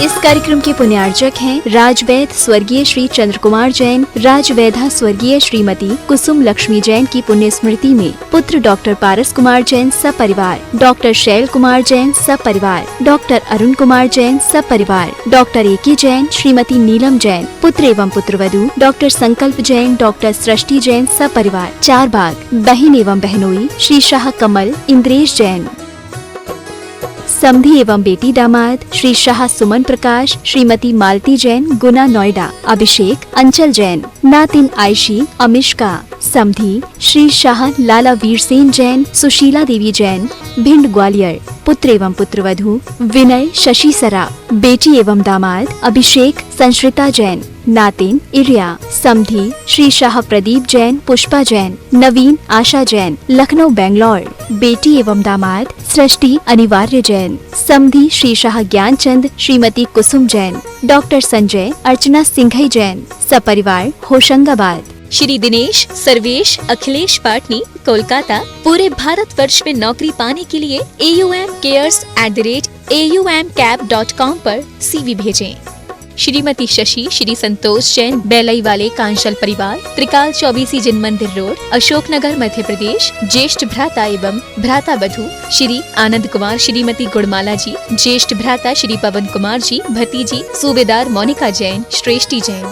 इस कार्यक्रम के पुण्यार्चक हैं राजवैद स्वर्गीय श्री चंद्र कुमार जैन, राजवैधा स्वर्गीय श्रीमती कुसुम लक्ष्मी जैन की पुण्य स्मृति में पुत्र डॉक्टर पारस कुमार जैन सपरिवार, डॉक्टर शैल कुमार जैन सपरिवार, डॉक्टर अरुण कुमार जैन सपरिवार, डॉक्टर एके जैन, श्रीमती नीलम जैन, पुत्र एवं पुत्रवधू डॉक्टर संकल्प जैन, डॉक्टर सृष्टि जैन सपरिवार, चारबाग, बहन एवं बहनोई श्री शाह कमल इंद्रेश जैन, समधी एवं बेटी दामाद श्री शाह सुमन प्रकाश, श्रीमती मालती जैन गुना नोएडा, अभिषेक अंचल जैन, नातिन आयशी अमिष्का, समधी श्री शाह लाला वीरसेन जैन, सुशीला देवी जैन भिंड ग्वालियर, पुत्र एवं पुत्रवधू विनय शशि सरा, बेटी एवं दामाद अभिषेक संश्रिता जैन, नातिन इरिया, समधी श्री शाह प्रदीप जैन पुष्पा जैन, नवीन आशा जैन लखनऊ बेंगलोर, बेटी एवं दामाद सृष्टि अनिवार्य जैन, समधी श्री शाह ज्ञानचंद श्रीमती कुसुम जैन, डॉक्टर संजय अर्चना सिंघई जैन सपरिवार होशंगाबाद। श्री दिनेश सर्वेश अखिलेश पाटनी कोलकाता, पूरे भारतवर्ष में नौकरी पाने के लिए AUMcares@aumcap.com पर CV भेजें। श्रीमती शशि श्री संतोष जैन बेलई वाले कांशल परिवार, त्रिकाल 24 जिन मंदिर रोड, अशोकनगर मध्य प्रदेश, ज्येष्ठ भ्राता एवं भ्राता वधू श्री आनंद कुमार श्रीमती गुड़माला जी, ज्येष्ठ भ्राता श्री पवन कुमार जी, भतीजी सूबेदार मोनिका जैन श्रेष्ठी जैन,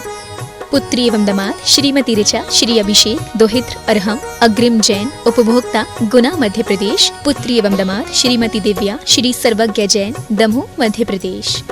पुत्री एवं दामाद श्रीमती ऋचा श्री अभिषेक दोहित्र अरहम अग्रिम जैन उपभोक्ता गुना मध्य प्रदेश, पुत्री एवं दामाद श्रीमती दिव्या श्री सर्वज्ञ जैन दमोह मध्य प्रदेश।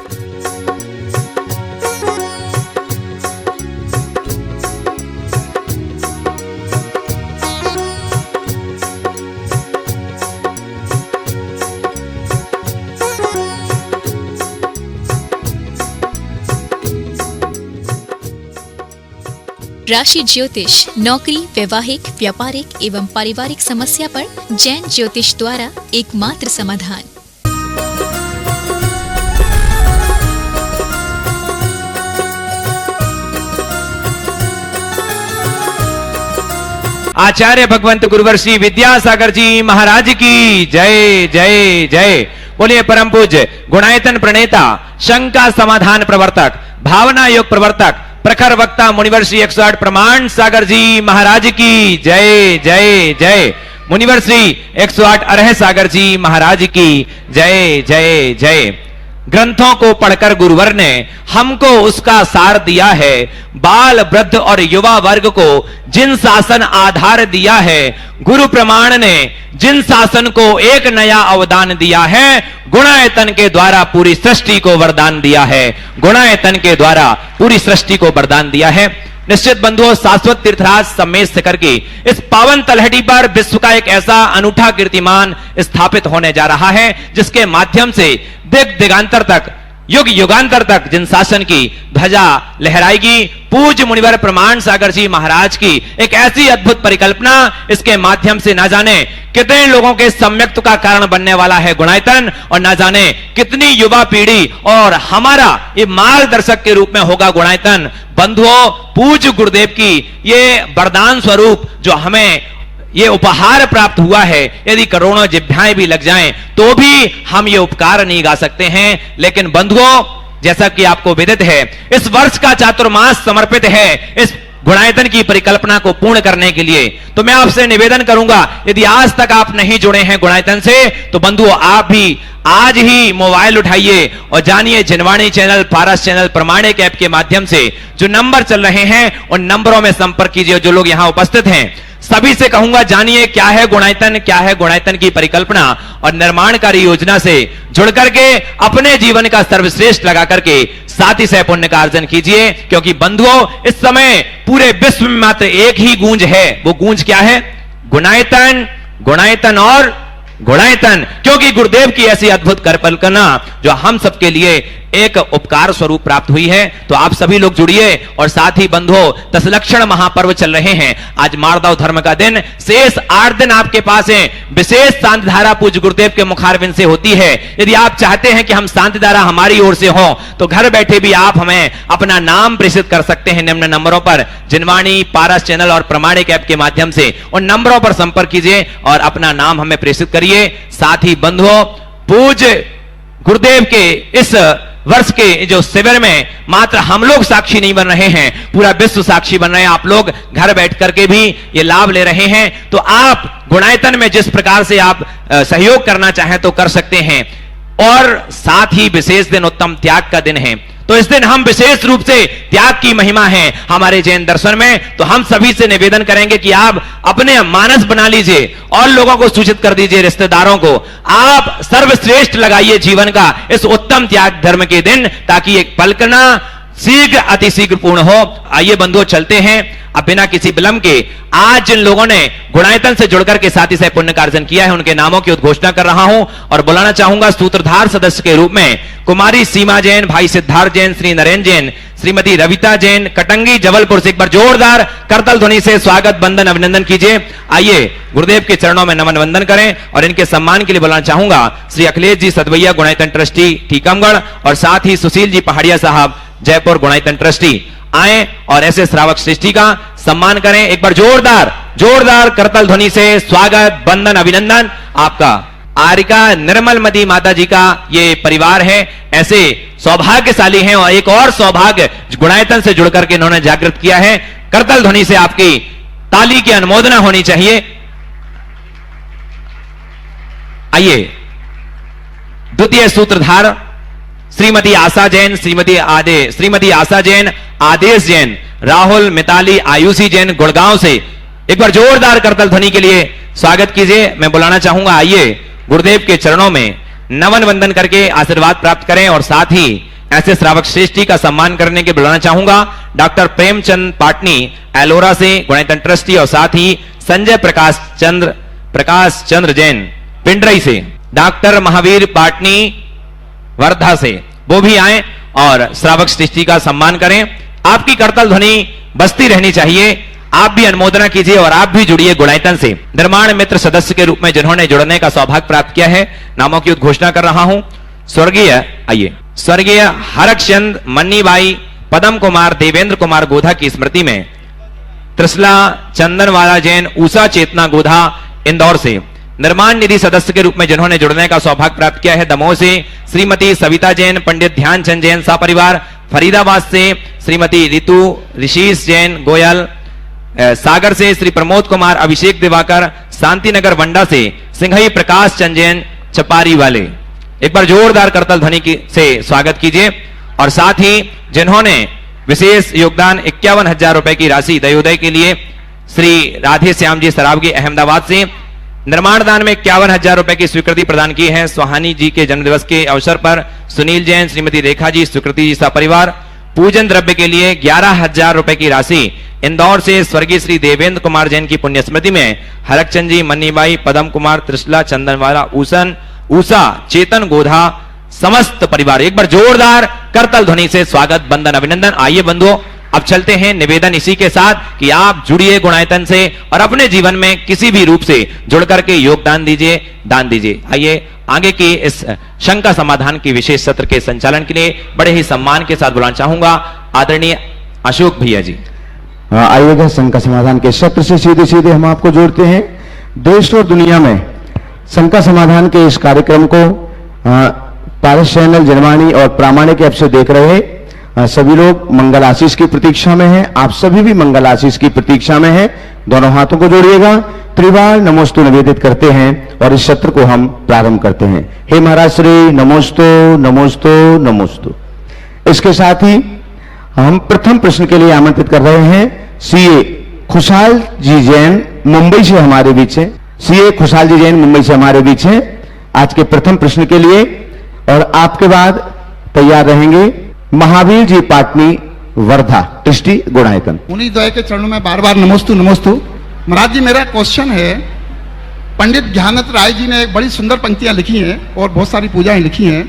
राशि ज्योतिष, नौकरी, वैवाहिक, व्यापारिक एवं पारिवारिक समस्या पर जैन ज्योतिष द्वारा एकमात्र समाधान। आचार्य भगवंत गुरुवर श्री विद्यासागर जी महाराज की जय जय जय। बोलिए परम पूज्य गुणायतन प्रणेता, शंका समाधान प्रवर्तक, भावना योग प्रवर्तक, प्रखर वक्ता मुनिवर श्री 108 प्रमाण सागर जी महाराज की जय जय जय। मुनिवर श्री 108 अरह सागर जी महाराज की जय जय जय। ग्रंथों को पढ़कर गुरुवर ने हमको उसका सार दिया है। बाल वृद्ध और युवा वर्ग को जिन शासन आधार दिया है, गुरु प्रमाण ने जिन शासन को एक नया अवदान दिया है, गुणायतन के द्वारा पूरी सृष्टि को वरदान दिया है। गुणायतन के द्वारा पूरी सृष्टि को वरदान दिया है। निश्चित बंधुओं, शाश्वत तीर्थराज सम्मेश शिखर की इस पावन तलहटी पर विश्व का एक ऐसा अनूठा कीर्तिमान स्थापित होने जा रहा है, जिसके माध्यम से दिग दिगांतर तक, युग युगांतर तक जिन शासन की ध्वजा लहराएगी, पूज्य मुनिवर प्रमाण सागर जी महाराज की एक ऐसी अद्भुत परिकल्पना, इसके माध्यम से ना जाने कितने लोगों के सम्यक्त का कारण बनने वाला है गुणायतन, और ना जाने कितनी युवा पीढ़ी और हमारा ये मार्गदर्शक के रूप में होगा गुणायतन। बंधुओं, पूज्य गुरुदेव की ये वरदान स्वरूप जो हमें ये उपहार प्राप्त हुआ है, यदि करोड़ों जिह्वाएं भी लग जाएं तो भी हम ये उपकार नहीं गा सकते हैं। लेकिन बंधुओं, जैसा कि आपको विदित है, इस वर्ष का चातुर्मास समर्पित है इस गुणायतन की परिकल्पना को पूर्ण करने के लिए। तो मैं आपसे निवेदन करूंगा, यदि आज तक आप नहीं जुड़े हैं गुणायतन से, तो बंधुओं आप भी आज ही मोबाइल उठाइए और जानिए जिनवाणी चैनल, पारस चैनल, प्रमाणिक ऐप के माध्यम से जो नंबर चल रहे हैं उन नंबरों में संपर्क कीजिए। जो लोग यहां उपस्थित हैं सभी से कहूंगा, जानिए क्या है गुणायतन, क्या है गुणायतन की परिकल्पना, और निर्माणकारी योजना से जुड़ करके अपने जीवन का सर्वश्रेष्ठ लगा करके साथ ही सह पुण्य का अर्जन कीजिए। क्योंकि बंधुओं, इस समय पूरे विश्व में मात्र एक ही गूंज है। वो गूंज क्या है? गुणायतन, गुणायतन और गुणायतन। क्योंकि गुरुदेव की ऐसी अद्भुत कल्पना जो हम सबके लिए एक उपकार स्वरूप प्राप्त हुई है। तो आप सभी लोग जुड़िए। और साथ ही बंधुओं, दशलक्षण महापर्व चल रहे हैं। आज मारदाव धर्म का दिन, शेष 8 दिन आपके पास हैं। विशेष शांति धारा पूज्य गुरुदेव के मुखारविंद से होती है। यदि आप चाहते हैं कि हम शांति धारा हमारी ओर से हो, तो घर बैठे भी आप हमें अपना नाम प्रेषित कर सकते हैं निम्न नंबरों पर। जिनवाणी, पारस चैनल और प्रमाणिक ऐप के माध्यम से उन नंबरों पर संपर्क कीजिए और अपना नाम हमें प्रेषित करिए। साथ ही बंधुओं, पूज्य गुरुदेव के इस वर्ष के जो शिविर में मात्र हम लोग साक्षी नहीं बन रहे हैं, पूरा विश्व साक्षी बन रहे हैं। आप लोग घर बैठ करके भी ये लाभ ले रहे हैं। तो आप गुणायतन में जिस प्रकार से आप सहयोग करना चाहें तो कर सकते हैं। और साथ ही विशेष दिन उत्तम त्याग का दिन है, तो इस दिन हम विशेष रूप से त्याग की महिमा है हमारे जैन दर्शन में। तो हम सभी से निवेदन करेंगे कि आप अपने मानस बना लीजिए और लोगों को सूचित कर दीजिए, रिश्तेदारों को। आप सर्वश्रेष्ठ लगाइए जीवन का इस उत्तम त्याग धर्म के दिन, ताकि एक पलकना शीघ्र अतिशीघ्र पूर्ण हो। आइए बंधुओं चलते हैं अब बिना किसी विलंब के। आज जिन लोगों ने गुणायतन से जुड़कर के साथ ही से पुण्य कार्जन किया है, उनके नामों की उद्घोषणा कर रहा हूं और बुलाना चाहूंगा सूत्रधार सदस्य के रूप में कुमारी सीमा जैन, भाई सिद्धार्थ जैन, श्री नरेंद्र जैन, श्रीमती रविता जैन, कटंगी जबलपुर से। एक बार जोरदार करतल ध्वनि से स्वागत वंदन अभिनंदन कीजिए। आइए गुरुदेव के चरणों में नमन वंदन करें और इनके सम्मान के लिए बुलाना चाहूंगा श्री अखिलेश जी सदवैया गुणायतन ट्रस्टी टीकमगढ़ और साथ ही सुशील जी पहाड़िया साहब जयपुर गुणायतन ट्रस्टी। आए और ऐसे श्रावक सृष्टि का सम्मान करें। एक बार जोरदार जोरदार करतल ध्वनि से स्वागत वंदन अभिनंदन आपका। आरिका निर्मलमती माता जी का ये परिवार है, ऐसे सौभाग्यशाली हैं और एक और सौभाग्य गुणायतन से जुड़कर के इन्होंने जागृत किया है। करतल ध्वनि से आपकी ताली की अनुमोदना होनी चाहिए। आइए द्वितीय सूत्रधार श्रीमती आशा जैन, श्रीमती आशा जैन, आदेश जैन, राहुल, मिताली, आयुषी जैन गुड़गांव से। एक बार जोरदार करतल ध्वनि के लिए स्वागत कीजिए। मैं बुलाना चाहूंगा, आइए गुरुदेव के चरणों में नमन वंदन करके आशीर्वाद प्राप्त करें और साथ ही ऐसे श्रावक श्रेष्ठी का सम्मान करने के बुलाना चाहूंगा डॉक्टर प्रेमचंद पाटनी एलोरा से गुणायतन ट्रस्टी और साथ ही संजय प्रकाश चंद्र जैन पिंडरई से, डॉक्टर महावीर पाटनी वर्धा से, वो भी आए और श्रावक सृष्टि का सम्मान करें। आपकी करतल ध्वनि बजती रहनी चाहिए। आप भी अनुमोदना कीजिए और आप भी जुड़िए गुणायतन से। निर्माण मित्र सदस्य के रूप में जिन्होंने जुड़ने का सौभाग्य प्राप्त किया है, नामों की उद्घोषणा कर रहा हूं। स्वर्गीय हरकचंद मन्नीबाई, पदम कुमार, देवेंद्र कुमार गोधा की स्मृति में त्रिशला चंदनवाला जैन, उषा चेतना गोधा इंदौर से। निर्माण निधि सदस्य के रूप में जिन्होंने जुड़ने का सौभाग्य प्राप्त किया है दमोह से श्रीमती सविता जैन, पंडित ध्यानचंद जैन सपरिवार। फरीदाबाद से श्रीमती रितु ऋषिश जैन गोयल। सागर से श्री प्रमोद कुमार, अभिषेक दिवाकर। शांतिनगर वंडा से सिंघई प्रकाश चंद जैन चपारी वाले। एक बार जोरदार करतल ध्वनि से स्वागत कीजिए। और साथ ही जिन्होंने विशेष योगदान 51,000 रुपए की राशि दयोदय के लिए श्री राधे श्याम जी सरावगी अहमदाबाद से। निर्माण दान में 51,000 रुपए की स्वीकृति प्रदान की है सुहानी जी के जन्मदिवस के अवसर पर सुनील जैन, श्रीमती रेखा जी, स्वीकृति जी सपरिवार। पूजन द्रव्य के लिए 11,000 रुपए की राशि इंदौर से स्वर्गीय श्री देवेंद्र कुमार जैन की पुण्य स्मृति में हरकचंद जी, मन्नीबाई, पदम कुमार, त्रिशला चंदनवाला, उषा चेतन गोधा समस्त परिवार। एक बार जोरदार करतल ध्वनि से स्वागत वंदन अभिनंदन। आइए बंधुओं अब चलते हैं निवेदन इसी के साथ कि आप जुड़िए गुणायतन से और अपने जीवन में किसी भी रूप से जुड़ करके योगदान दीजिए, दान दीजिए। आइए आगे की इस शंका समाधान की विशेष सत्र के संचालन के लिए बड़े ही सम्मान के साथ बुलाना चाहूंगा आदरणीय अशोक भैया जी। आइएगा शंका समाधान के सत्र से सीधे सीधे हम आपको जोड़ते हैं। देश और दुनिया में शंका समाधान के इस कार्यक्रम को पारस चैनल, जनवाणी और प्रामाणिक ऐप से देख रहे सभी लोग मंगल आशीष की प्रतीक्षा में हैं। आप सभी भी मंगल आशीष की प्रतीक्षा में हैं। दोनों हाथों को जोड़िएगा, त्रिवार नमोस्तु निवेदित करते हैं और इस सत्र को हम प्रारंभ करते हैं। हे महाराज श्री नमोस्तु नमोस्तु नमोस्तु। इसके साथ ही हम प्रथम प्रश्न के लिए आमंत्रित कर रहे हैं सीए खुशहाल जी जैन मुंबई से हमारे बीच है। सीए खुशहाल जी जैन मुंबई से हमारे बीच है आज के प्रथम प्रश्न के लिए। और आपके बाद तैयार रहेंगे महावीर जी पाटनी वर्धा ट्रस्टी गुणायतन। उन्हीं द्वय के चरणों में बार बार नमोस्तु नमोस्तु। महाराज जी मेरा क्वेश्चन है, पंडित ज्ञानत राय जी ने एक बड़ी सुंदर पंक्तियां लिखी हैं और बहुत सारी पूजाएं लिखी हैं।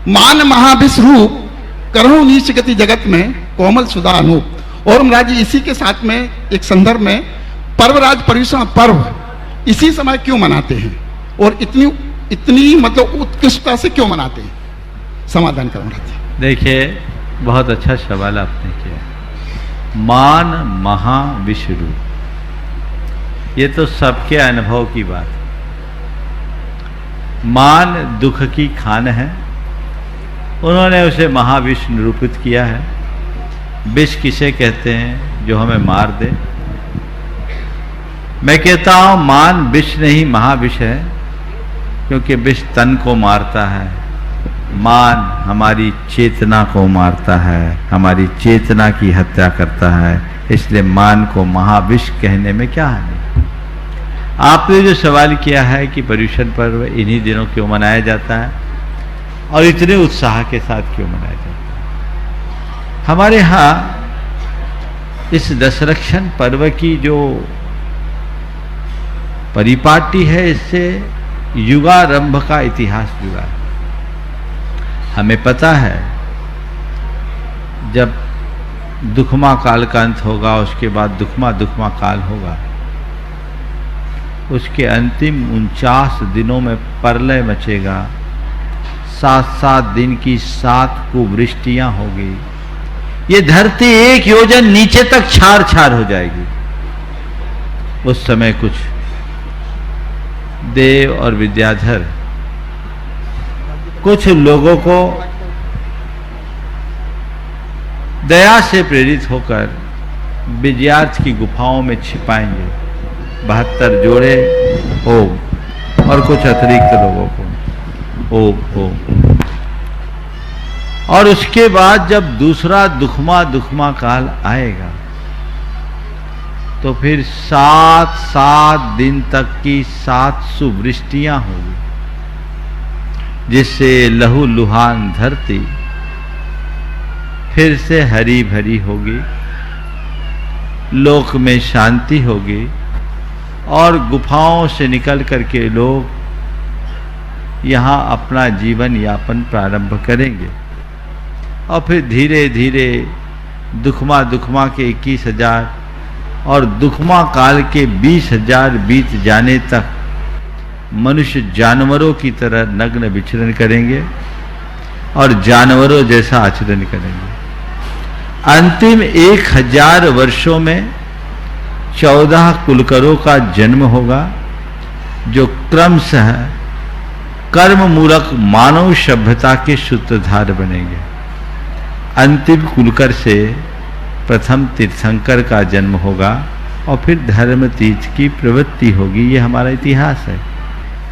मान महाविश्वरूप करहु नीच गति जगत में कोमल सुधा अनूप। और महाराज जी इसी के साथ में एक संदर्भ में पर्वराज पर्यूषण पर्व इसी समय क्यों मनाते हैं और इतनी मतलब उत्कृष्टता से क्यों मनाते हैं? समाधान करो महाराज जी। देखिए बहुत अच्छा सवाल आपने किया। मान महाविश्वरूप, ये तो सबके अनुभव की बात है। मान दुख की खान है, उन्होंने उसे महाविष निरूपित किया है। विष किसे कहते हैं? जो हमें मार दे। मैं कहता हूं मान विष नहीं महाविष है, क्योंकि विष तन को मारता है, मान हमारी चेतना को मारता है, हमारी चेतना की हत्या करता है। इसलिए मान को महाविष कहने में क्या है? आपने जो सवाल किया है कि पर्युषण पर्व इन्हीं दिनों क्यों मनाया जाता है और इतने उत्साह के साथ क्यों मनाया जाता है, हमारे यहाँ इस दशरक्षण पर्व की जो परिपाटी है, इससे युगारंभ का इतिहास जुड़ा है। हमें पता है जब दुखमा काल का अंत होगा, उसके बाद दुखमा काल होगा, उसके अंतिम 49 दिनों में प्रलय मचेगा। 7-7 दिन की 7 कुवृष्टियां होगी। ये धरती 1 योजन नीचे तक छार छार हो जाएगी। उस समय कुछ देव और विद्याधर कुछ लोगों को दया से प्रेरित होकर विजयार्थ की गुफाओं में छिपाएंगे। 72 जोड़े ओम और कुछ अतिरिक्त लोगों को ओम। और उसके बाद जब दूसरा दुखमा काल आएगा तो फिर 7-7 दिन तक की 7 सुवृष्टियां होगी, जिससे लहू लुहान धरती फिर से हरी भरी होगी, लोक में शांति होगी और गुफाओं से निकल करके लोग यहाँ अपना जीवन यापन प्रारंभ करेंगे। और फिर धीरे धीरे दुखमा के 21,000 और दुखमा काल के 20,000 बीत जाने तक मनुष्य जानवरों की तरह नग्न विचरण करेंगे और जानवरों जैसा आचरण करेंगे। अंतिम 1000 वर्षों में 14 कुलकरों का जन्म होगा, जो क्रमशः कर्म मूलक मानव सभ्यता के सूत्रधार बनेंगे। अंतिम कुलकर से प्रथम तीर्थंकर का जन्म होगा और फिर धर्म तीर्थ की प्रवृत्ति होगी। ये हमारा इतिहास है।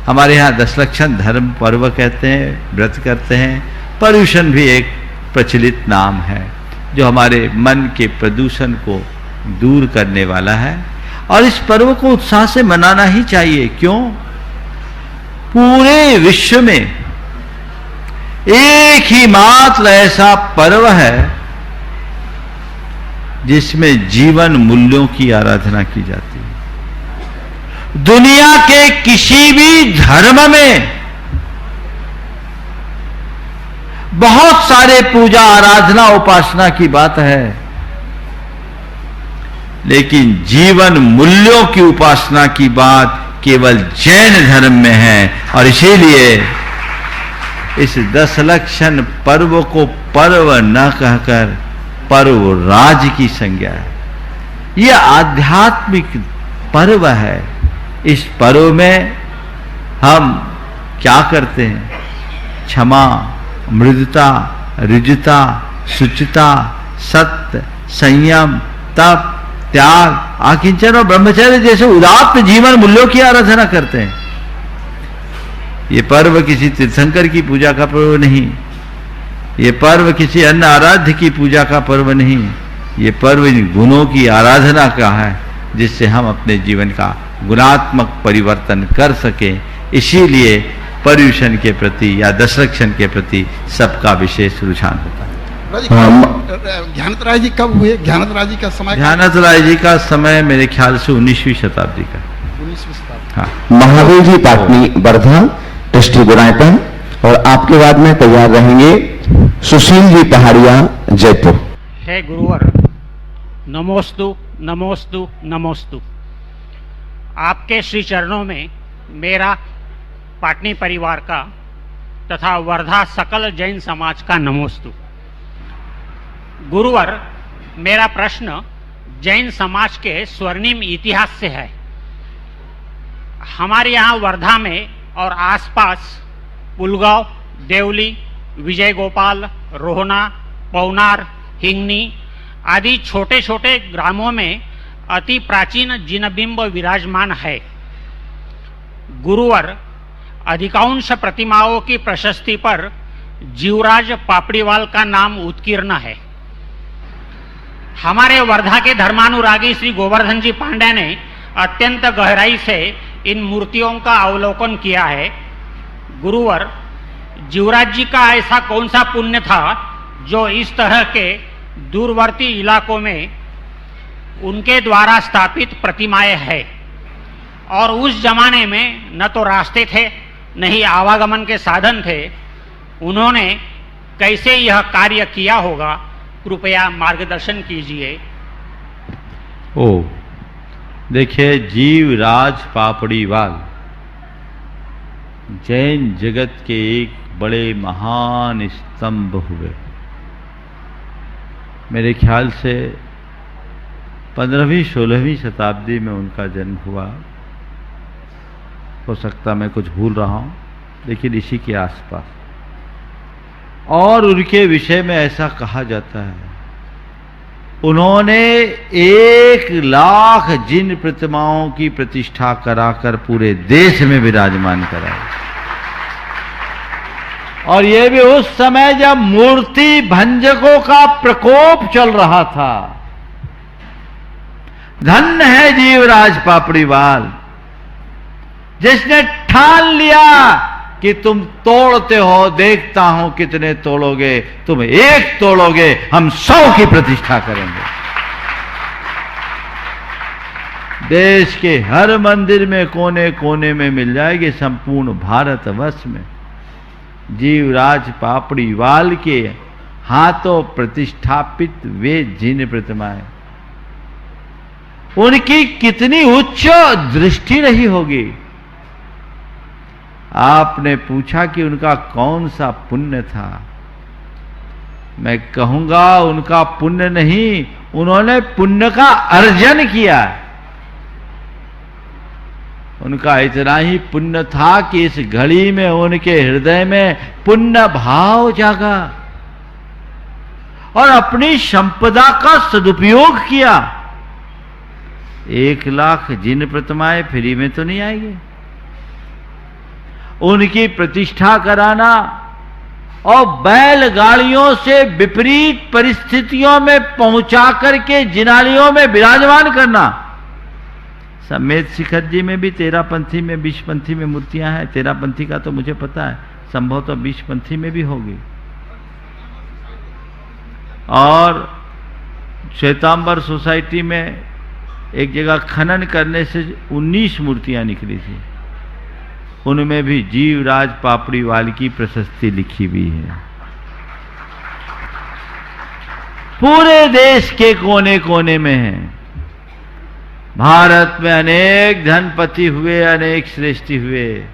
हमारे यहाँ दशलक्षण धर्म पर्व कहते हैं, व्रत करते हैं। पर्युषण भी एक प्रचलित नाम है जो हमारे मन के प्रदूषण को दूर करने वाला है। और इस पर्व को उत्साह से मनाना ही चाहिए। क्यों? पूरे विश्व में एक ही मात्र ऐसा पर्व है जिसमें जीवन मूल्यों की आराधना की जाती है। दुनिया के किसी भी धर्म में बहुत सारे पूजा आराधना उपासना की बात है, लेकिन जीवन मूल्यों की उपासना की बात केवल जैन धर्म में है। और इसीलिए इस दशलक्षण पर्व को पर्व न कहकर पर्व राज की संज्ञा है। यह आध्यात्मिक पर्व है। इस पर्व में हम क्या करते हैं? क्षमा, मृदुता, ऋजुता, शुचिता, सत्य, संयम, तप, त्याग, आकिंचन और ब्रह्मचर्य जैसे उदात्त जीवन मूल्यों की आराधना करते हैं। ये पर्व किसी तीर्थंकर की पूजा का पर्व नहीं, ये पर्व किसी अन्य आराध्य की पूजा का पर्व नहीं, ये पर्व इन गुणों की आराधना का है जिससे हम अपने जीवन का गुणात्मक परिवर्तन कर सकें। इसीलिए पर्युषण के प्रति या दशलक्षण के प्रति सबका विशेष रुझान होता है। ज्ञानत राय जी कब हुए? ज्ञानत राय जी का समय? ज्ञानत राय जी का समय मेरे ख्याल से 19वीं शताब्दी का। 19वीं शताब्दी। हाँ। महावीर जी पाटनी वर्धा, ट्रस्टी गुणायतन, और आपके बाद में तैयार रहेंगे सुशील जी पहाड़िया जयपुर। हे गुरुवर, नमोस्तु नमोस्तु नमोस्तु। आपके श्री चरणों में मेरा पाटनी परिवार का तथा वर्धा सकल जैन समाज का नमोस्तु। गुरुवर, मेरा प्रश्न जैन समाज के स्वर्णिम इतिहास से है। हमारे यहाँ वर्धा में और आसपास पुलगांव, देवली, विजय गोपाल, रोहना, पौनार, हिंगनी आदि छोटे छोटे ग्रामों में अति प्राचीन जिनबिंब विराजमान है। गुरुवर अधिकांश प्रतिमाओं की प्रशस्ति पर जीवराज पापड़ीवाल का नाम उत्कीर्ण है। हमारे वर्धा के धर्मानुरागी श्री गोवर्धन जी पांडे ने अत्यंत गहराई से इन मूर्तियों का अवलोकन किया है। गुरुवर, जीवराज जी का ऐसा कौन सा पुण्य था जो इस तरह के दूरवर्ती इलाकों में उनके द्वारा स्थापित प्रतिमाएं हैं, और उस जमाने में न तो रास्ते थे न ही आवागमन के साधन थे। उन्होंने कैसे यह कार्य किया होगा, कृपया मार्गदर्शन कीजिए। ओ देखिए, जीवराज पापड़ीवाल जैन जगत के एक बड़े महान स्तंभ हुए। मेरे ख्याल से 15वीं-16वीं शताब्दी में उनका जन्म हुआ। हो सकता मैं कुछ भूल रहा हूं, लेकिन इसी के आसपास। और उनके विषय में ऐसा कहा जाता है, उन्होंने 1,00,000 जिन प्रतिमाओं की प्रतिष्ठा कराकर पूरे देश में विराजमान कराई। और यह भी उस समय जब मूर्ति भंजकों का प्रकोप चल रहा था। धन्य है जीवराज पापड़ीवाल, जिसने ठान लिया कि तुम तोड़ते हो, देखता हूं कितने तोड़ोगे, तुम एक तोड़ोगे, हम 100 की प्रतिष्ठा करेंगे। देश के हर मंदिर में कोने कोने में मिल जाएगी, संपूर्ण भारतवर्ष में जीवराज पापड़ीवाल के हाथों प्रतिष्ठापित वे जिन प्रतिमाएं, उनकी कितनी उच्च दृष्टि रही होगी। आपने पूछा कि उनका कौन सा पुण्य था। मैं कहूंगा उनका पुण्य नहीं, उन्होंने पुण्य का अर्जन किया। उनका इतना ही पुण्य था कि इस घड़ी में उनके हृदय में पुण्य भाव जागा और अपनी संपदा का सदुपयोग किया। 1,00,000 जिन प्रतिमाएं फ्री में तो नहीं आएगी। उनकी प्रतिष्ठा कराना और बैलगाड़ियों से विपरीत परिस्थितियों में पहुंचा करके जिनालियों में विराजमान करना। समेत शिखर जी में भी 13पंथी में 20पंथी में मूर्तियां हैं। 13पंथी का तो मुझे पता है, संभव तो 20पंथी में भी होगी। और श्वेतांबर सोसाइटी में एक जगह खनन करने से 19 मूर्तियां निकली थी, उनमें भी जीवराज पापड़ीवाल की प्रशस्ति लिखी हुई है। पूरे देश के कोने कोने में है। भारत में अनेक धनपति हुए, अनेक श्रेष्ठी हुए,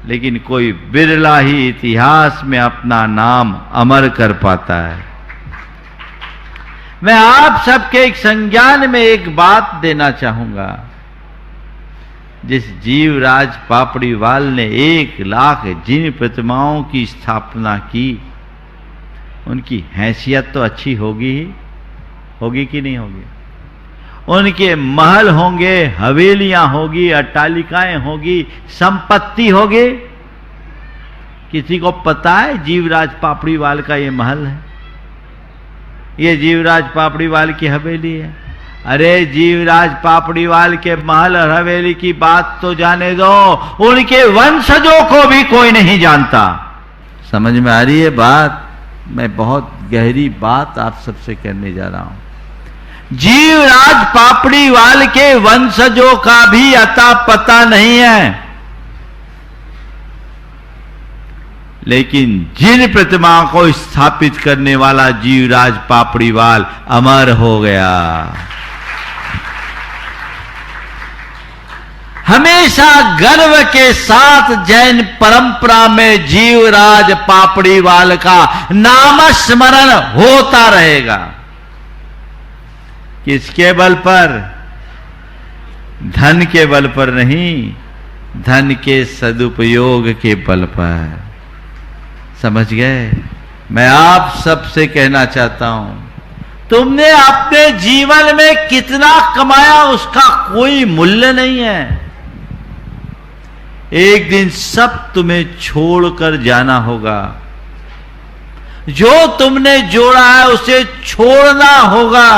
लेकिन कोई बिरला ही इतिहास में अपना नाम अमर कर पाता है। मैं आप सबके एक संज्ञान में एक बात देना चाहूंगा। जिस जीवराज पापड़ीवाल ने 1,00,000 जिन प्रतिमाओं की स्थापना की, उनकी हैसियत तो अच्छी होगी कि नहीं होगी? उनके महल होंगे, हवेलियां होगी, अट्टालिकाएं होगी, संपत्ति होगी। किसी को पता है जीवराज पापड़ीवाल का ये महल है, ये जीवराज पापड़ीवाल की हवेली है? अरे जीवराज पापड़ीवाल के महल और हवेली की बात तो जाने दो, उनके वंशजों को भी कोई नहीं जानता। समझ में आ रही है बात? मैं बहुत गहरी बात आप सबसे कहने जा रहा हूं। जीवराज पापड़ीवाल के वंशजों का भी अता पता नहीं है, लेकिन जिन प्रतिमा को स्थापित करने वाला जीवराज पापड़ीवाल अमर हो गया। हमेशा गर्व के साथ जैन परंपरा में जीवराज पापड़ीवाल का नामस्मरण होता रहेगा। किसके बल पर? धन के बल पर नहीं, धन के सदुपयोग के बल पर। समझ गए? मैं आप सबसे कहना चाहता हूं, तुमने अपने जीवन में कितना कमाया उसका कोई मूल्य नहीं है। एक दिन सब तुम्हें छोड़कर जाना होगा। जो तुमने जोड़ा है उसे छोड़ना होगा,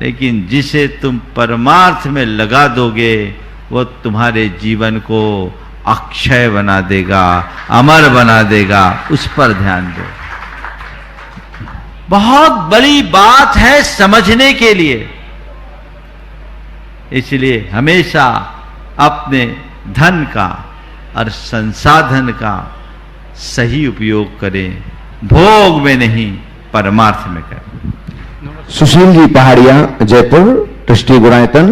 लेकिन जिसे तुम परमार्थ में लगा दोगे वो तुम्हारे जीवन को अक्षय बना देगा, अमर बना देगा। उस पर ध्यान दो। बहुत बड़ी बात है समझने के लिए। इसलिए हमेशा अपने धन का और संसाधन का सही उपयोग करें, भोग में नहीं परमार्थ में करें। सुशील जी पहाड़िया, जयपुर, ट्रस्टी गुणायतन।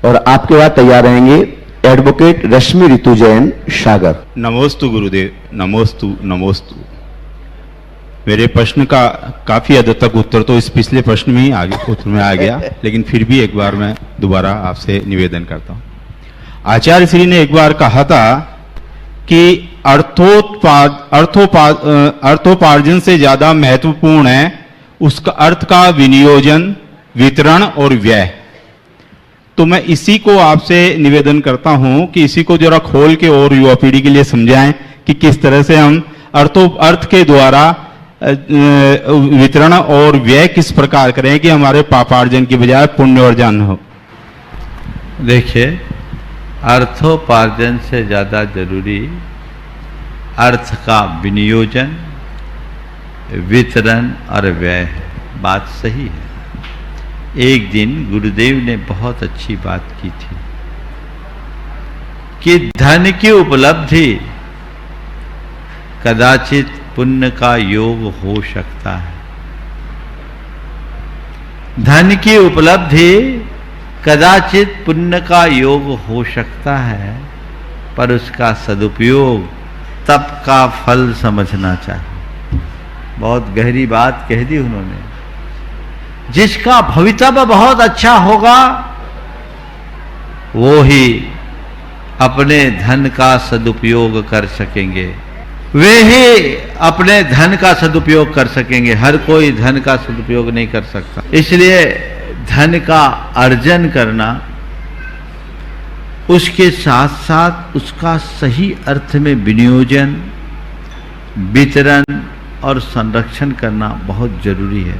और आपके बाद तैयार रहेंगे एडवोकेट रश्मि ऋतु जैन, सागर। नमोस्तु गुरुदेव, नमोस्तु नमोस्तु। मेरे प्रश्न का काफी हद तक उत्तर तो इस पिछले प्रश्न में ही उत्तर में आ गया, लेकिन फिर भी एक बार मैं दोबारा आपसे निवेदन करता हूं। आचार्य श्री ने एक बार कहा था कि अर्थोपार्जन से ज्यादा महत्वपूर्ण है उसका अर्थ का विनियोजन, वितरण और व्यय। तो मैं इसी को आपसे निवेदन करता हूं कि इसी को जरा खोल के और युवा पीढ़ी के लिए समझाएं कि किस तरह से हम अर्थ के द्वारा वितरण और व्यय किस प्रकार करें कि हमारे पापार्जन की बजाय पुण्य अर्जन हो। देखिए, अर्थोपार्जन से ज्यादा जरूरी अर्थ का विनियोजन, वितरण और व्यय है। बात सही है। एक दिन गुरुदेव ने बहुत अच्छी बात की थी कि धन की उपलब्धि कदाचित पुण्य का योग हो सकता है। धन की उपलब्धि कदाचित पुण्य का योग हो सकता है, पर उसका सदुपयोग तप का फल समझना चाहिए। बहुत गहरी बात कह दी उन्होंने। जिसका भवितव्य बहुत अच्छा होगा वो ही अपने धन का सदुपयोग कर सकेंगे, वे ही अपने धन का सदुपयोग कर सकेंगे। हर कोई धन का सदुपयोग नहीं कर सकता। इसलिए धन का अर्जन करना, उसके साथ साथ उसका सही अर्थ में विनियोजन, वितरण और संरक्षण करना बहुत जरूरी है।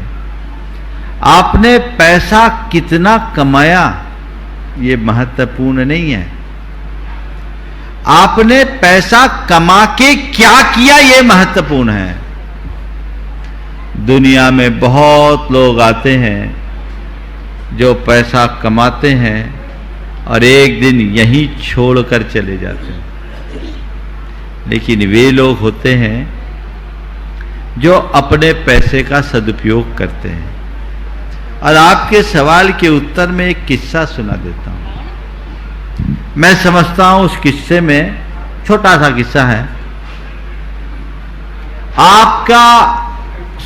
आपने पैसा कितना कमाया ये महत्वपूर्ण नहीं है, आपने पैसा कमा के क्या किया ये महत्वपूर्ण है। दुनिया में बहुत लोग आते हैं जो पैसा कमाते हैं और एक दिन यहीं छोड़कर चले जाते हैं, लेकिन वे लोग होते हैं जो अपने पैसे का सदुपयोग करते हैं। और आपके सवाल के उत्तर में एक किस्सा सुना देता हूं। मैं समझता हूं उस किस्से में, छोटा सा किस्सा है, आपका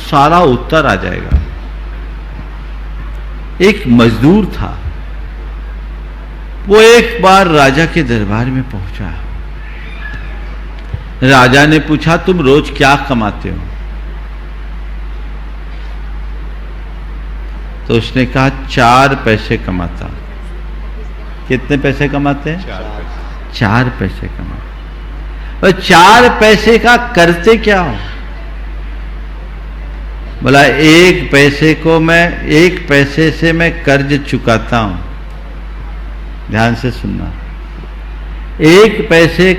सारा उत्तर आ जाएगा। एक मजदूर था, वो एक बार राजा के दरबार में पहुंचा। राजा ने पूछा, तुम रोज क्या कमाते हो? तो उसने कहा 4 पैसे कमाता। कितने पैसे कमाते हैं? 4 पैसे कमाते। और 4 पैसे का करते क्या हो? बोला 1 पैसे को मैं 1 पैसे से मैं कर्ज चुकाता हूं। ध्यान से सुनना, 1 पैसे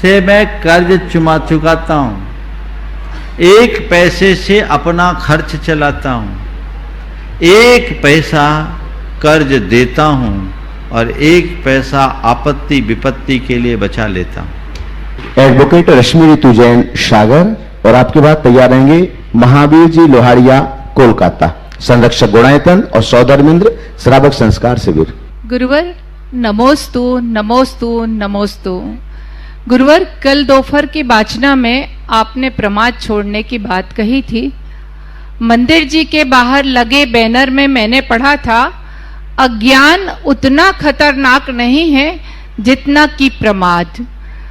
से मैं कर्ज चुकाता हूं, 1 पैसे से अपना खर्च चलाता हूं, 1 पैसा कर्ज देता हूं और 1 पैसा आपत्ति विपत्ति के लिए बचा लेता हूं। एडवोकेट रश्मि ऋतु जैन, सागर। और आपके बाद तैयार रहेंगे महावीर जी लोहारिया, कोलकाता, संरक्षक गुणायतन और सौधर्मेंद्र, श्रावक संस्कार शिविर। गुरुवर नमोस्तु नमोस्तु नमोस्तु। गुरुवर, कल दोपहर की वाचना में आपने प्रमाद छोड़ने की बात कही थी। मंदिर जी के बाहर लगे बैनर में मैंने पढ़ा था, अज्ञान उतना खतरनाक नहीं है जितना कि प्रमाद।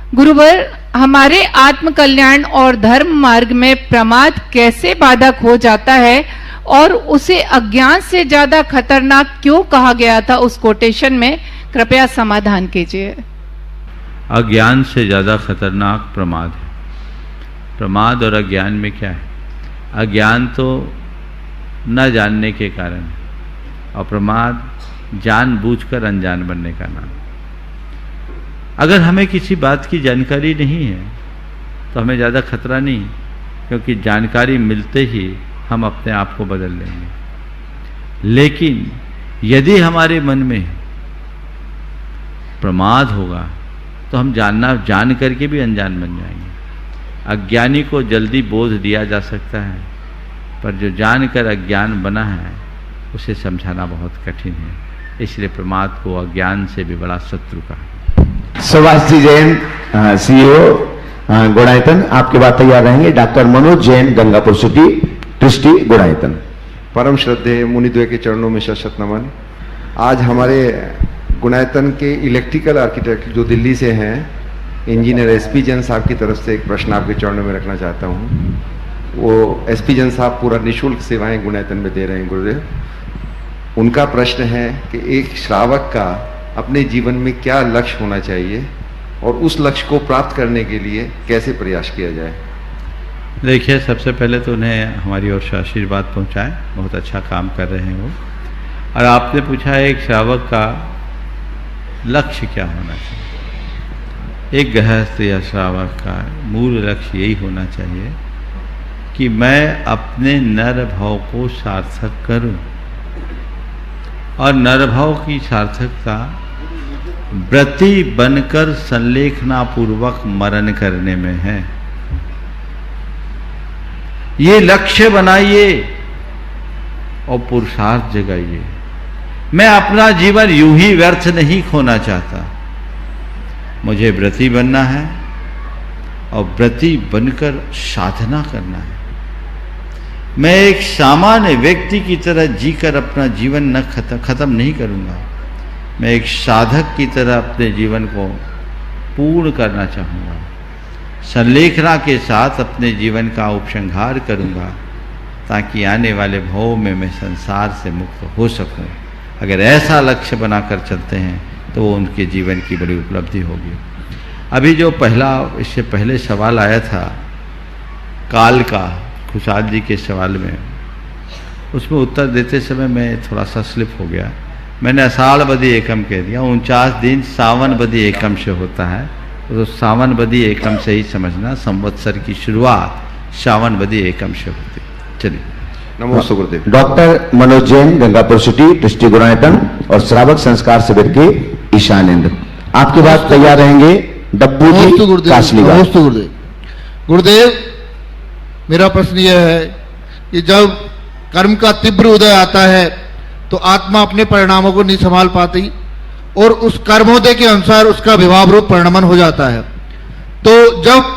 गुरुवर, हमारे आत्म कल्याण और धर्म मार्ग में प्रमाद कैसे बाधक हो जाता है और उसे अज्ञान से ज्यादा खतरनाक क्यों कहा गया था उस कोटेशन में? कृपया समाधान कीजिए। अज्ञान से ज़्यादा खतरनाक प्रमाद है। प्रमाद और अज्ञान में क्या है? अज्ञान तो न जानने के कारण और प्रमाद जानबूझकर अनजान बनने का नाम। अगर हमें किसी बात की जानकारी नहीं है तो हमें ज़्यादा खतरा नहीं, क्योंकि जानकारी मिलते ही हम अपने आप को बदल लेंगे। लेकिन यदि हमारे मन में प्रमाद होगा तो हम जान करके भी अनजान बन जाएंगे। अज्ञानी को जल्दी बोध दिया जा सकता है, पर जो जानकर अज्ञान बना है उसे समझाना बहुत कठिन है। इसलिए प्रमाद को अज्ञान से भी बड़ा शत्रु कहा। सुभाष जी जैन, सीईओ गुणायतन, आपके बाद तैयार रहेंगे doctor Manoj Jain, Gangapur city, trustee Gunayatan. परम श्रद्धेय मुनिद्वय के चरणों में शत नमन। आज हमारे गुणायतन के इलेक्ट्रिकल आर्किटेक्ट जो दिल्ली से हैं, इंजीनियर एसपी जैन साहब की तरफ से एक प्रश्न आपके चरणों में रखना चाहता हूँ। वो एसपी जैन साहब पूरा निःशुल्क सेवाएं गुणायतन में दे रहे हैं गुरुदेव। उनका प्रश्न है कि एक श्रावक का अपने जीवन में क्या लक्ष्य होना चाहिए और उस लक्ष्य को प्राप्त करने के लिए कैसे प्रयास किया जाए? देखिए, सबसे पहले तो उन्हें हमारी ओर से आशीर्वाद पहुँचाएं, बहुत अच्छा काम कर रहे हैं वो। और आपने पूछा एक श्रावक का लक्ष्य क्या होना चाहिए। एक गृहस्थ या श्रावक का मूल लक्ष्य यही होना चाहिए कि मैं अपने नर भाव को सार्थक करूं, और नर भाव की सार्थकता व्रती बनकर संलेखना पूर्वक मरण करने में है। ये लक्ष्य बनाइए और पुरुषार्थ जगाइए। मैं अपना जीवन यूं ही व्यर्थ नहीं खोना चाहता, मुझे व्रती बनना है और व्रती बनकर साधना करना है। मैं एक सामान्य व्यक्ति की तरह जीकर अपना जीवन न खत्म नहीं करूंगा। मैं एक साधक की तरह अपने जीवन को पूर्ण करना चाहूँगा। संलेखना के साथ अपने जीवन का उपसंहार करूँगा, ताकि आने वाले भव में मैं संसार से मुक्त हो सकूं। अगर ऐसा लक्ष्य बनाकर चलते हैं तो वो उनके जीवन की बड़ी उपलब्धि होगी। अभी जो इससे पहले सवाल आया था काल का, खुशहाल जी के सवाल में, उसमें उत्तर देते समय मैं थोड़ा सा स्लिप हो गया। मैंने आषाढ़ बदी एकम कह दिया। 49 दिन सावन बदी एकम से होता है, तो सावन बदी एकम से ही समझना। संवत्सर की शुरुआत सावन बदी एकम से होती। चलिए, नमोस्तु गुरुदेव। Doctor Manoj Jain, Gangapur city, trustee Gunayatan और श्रावक संस्कार शिविर के ईशानेंद्र, आपके बाद तैयार रहेंगे डब्बू जी कासलीवाल। नमस्ते गुरुदेव। गुरुदेव, मेरा प्रश्न यह है कि जब कर्म का तीव्र उदय आता है तो आत्मा अपने परिणामों को नहीं संभाल पाती और उस कर्मोदय के अनुसार उसका विभाव रूप परिणमन हो जाता है। तो जब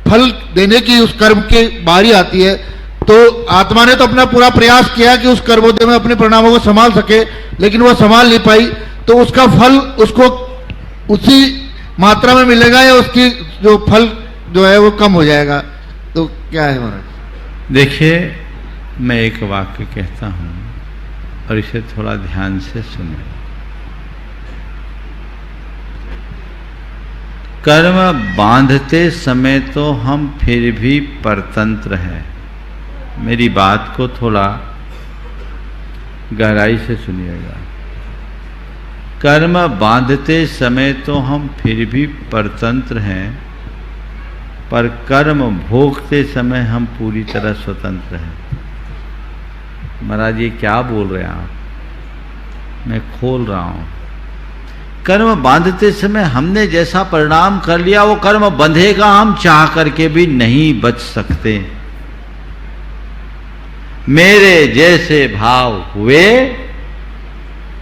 फल देने की उस कर्म की बारी आती है तो आत्मा ने तो अपना पूरा प्रयास किया कि उस कर्मोदय में अपने परिणामों को संभाल सके, लेकिन वह संभाल नहीं पाई, तो उसका फल उसको उसी मात्रा में मिलेगा या उसकी जो फल जो है वो कम हो जाएगा? तो क्या है महाराज? देखिए, मैं एक वाक्य कहता हूं और इसे थोड़ा ध्यान से सुनिए। कर्म बांधते समय तो हम फिर भी परतंत्र हैं। मेरी बात को थोड़ा गहराई से सुनिएगा। कर्म बांधते समय तो हम फिर भी परतंत्र हैं, पर कर्म भोगते समय हम पूरी तरह स्वतंत्र हैं। महाराज, ये क्या बोल रहे हैं आप? मैं खोल रहा हूं। कर्म बांधते समय हमने जैसा परिणाम कर लिया वो कर्म बंधेगा, हम चाह करके भी नहीं बच सकते। मेरे जैसे भाव हुए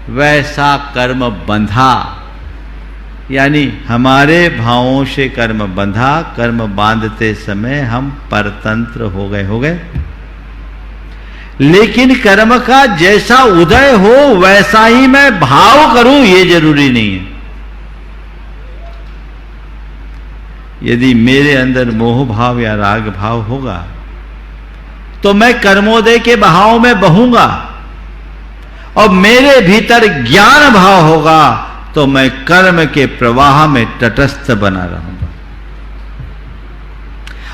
वैसा कर्म बंधा, यानी हमारे भावों से कर्म बंधा। कर्म बांधते समय हम परतंत्र हो गए। लेकिन कर्म का जैसा उदय हो वैसा ही मैं भाव करूं, ये जरूरी नहीं है। यदि मेरे अंदर मोह भाव या राग भाव होगा तो मैं कर्मोदय के बहाव में बहूंगा, और मेरे भीतर ज्ञान भाव होगा तो मैं कर्म के प्रवाह में तटस्थ बना रहूंगा।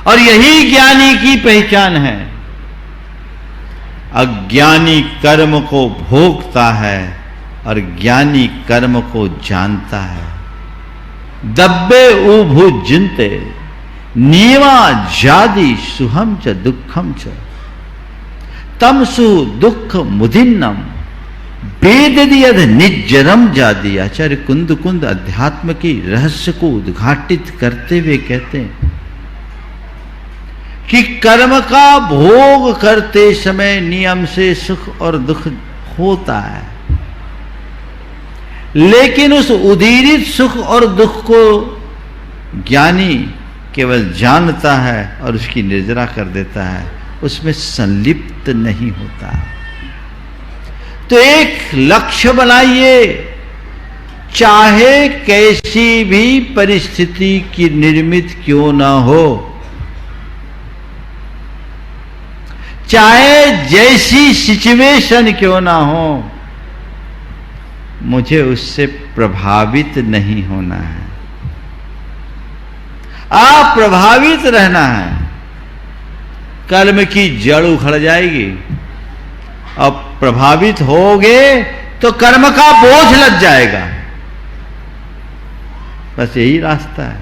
और यही ज्ञानी की पहचान है। अज्ञानी कर्म को भोगता है और ज्ञानी कर्म को जानता है। दब्बे उभु जिनते नीवा जादी सुहम च दुखम च तमसु दुख मुदिन्नम वेदयद निज्जरम जादी। आचार्य कुंद कुंद अध्यात्म की रहस्य को उद्घाटित करते हुए कहते हैं कि कर्म का भोग करते समय नियम से सुख और दुख होता है, लेकिन उस उदीरित सुख और दुख को ज्ञानी केवल जानता है और उसकी निर्जरा कर देता है, उसमें संलिप्त नहीं होता। तो एक लक्ष्य बनाइए, चाहे कैसी भी परिस्थिति की निर्मित क्यों ना हो, चाहे जैसी सिचुएशन क्यों ना हो, मुझे उससे प्रभावित नहीं होना है। आप प्रभावित रहना है, कर्म की जड़ उखड़ जाएगी। अब प्रभावित होगे तो कर्म का बोझ लग जाएगा। बस यही रास्ता है।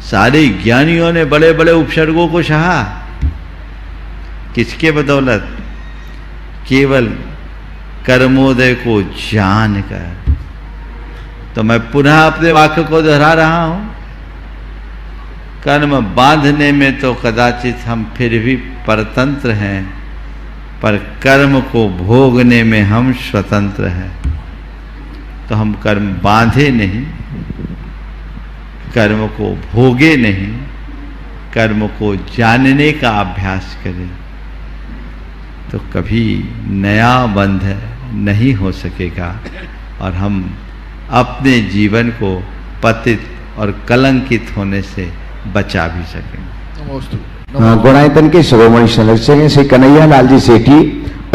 सारे ज्ञानियों ने बड़े बड़े उपसर्गों को सहा, किसके बदौलत? केवल कर्मोदय को जानकर। तो मैं पुनः अपने वाक्य को दोहरा रहा हूं, कर्म बांधने में तो कदाचित हम फिर भी परतंत्र हैं, पर कर्म को भोगने में हम स्वतंत्र हैं। तो हम कर्म बांधे नहीं, कर्म को भोगे नहीं, कर्म को जानने का अभ्यास करें, तो कभी नया बंध नहीं हो सकेगा और हम अपने जीवन को पतित और कलंकित होने से बचा भी सकेंगे। गुणायतन के शिरोमणि संरक्षक श्री कन्हैया लाल जी सेठी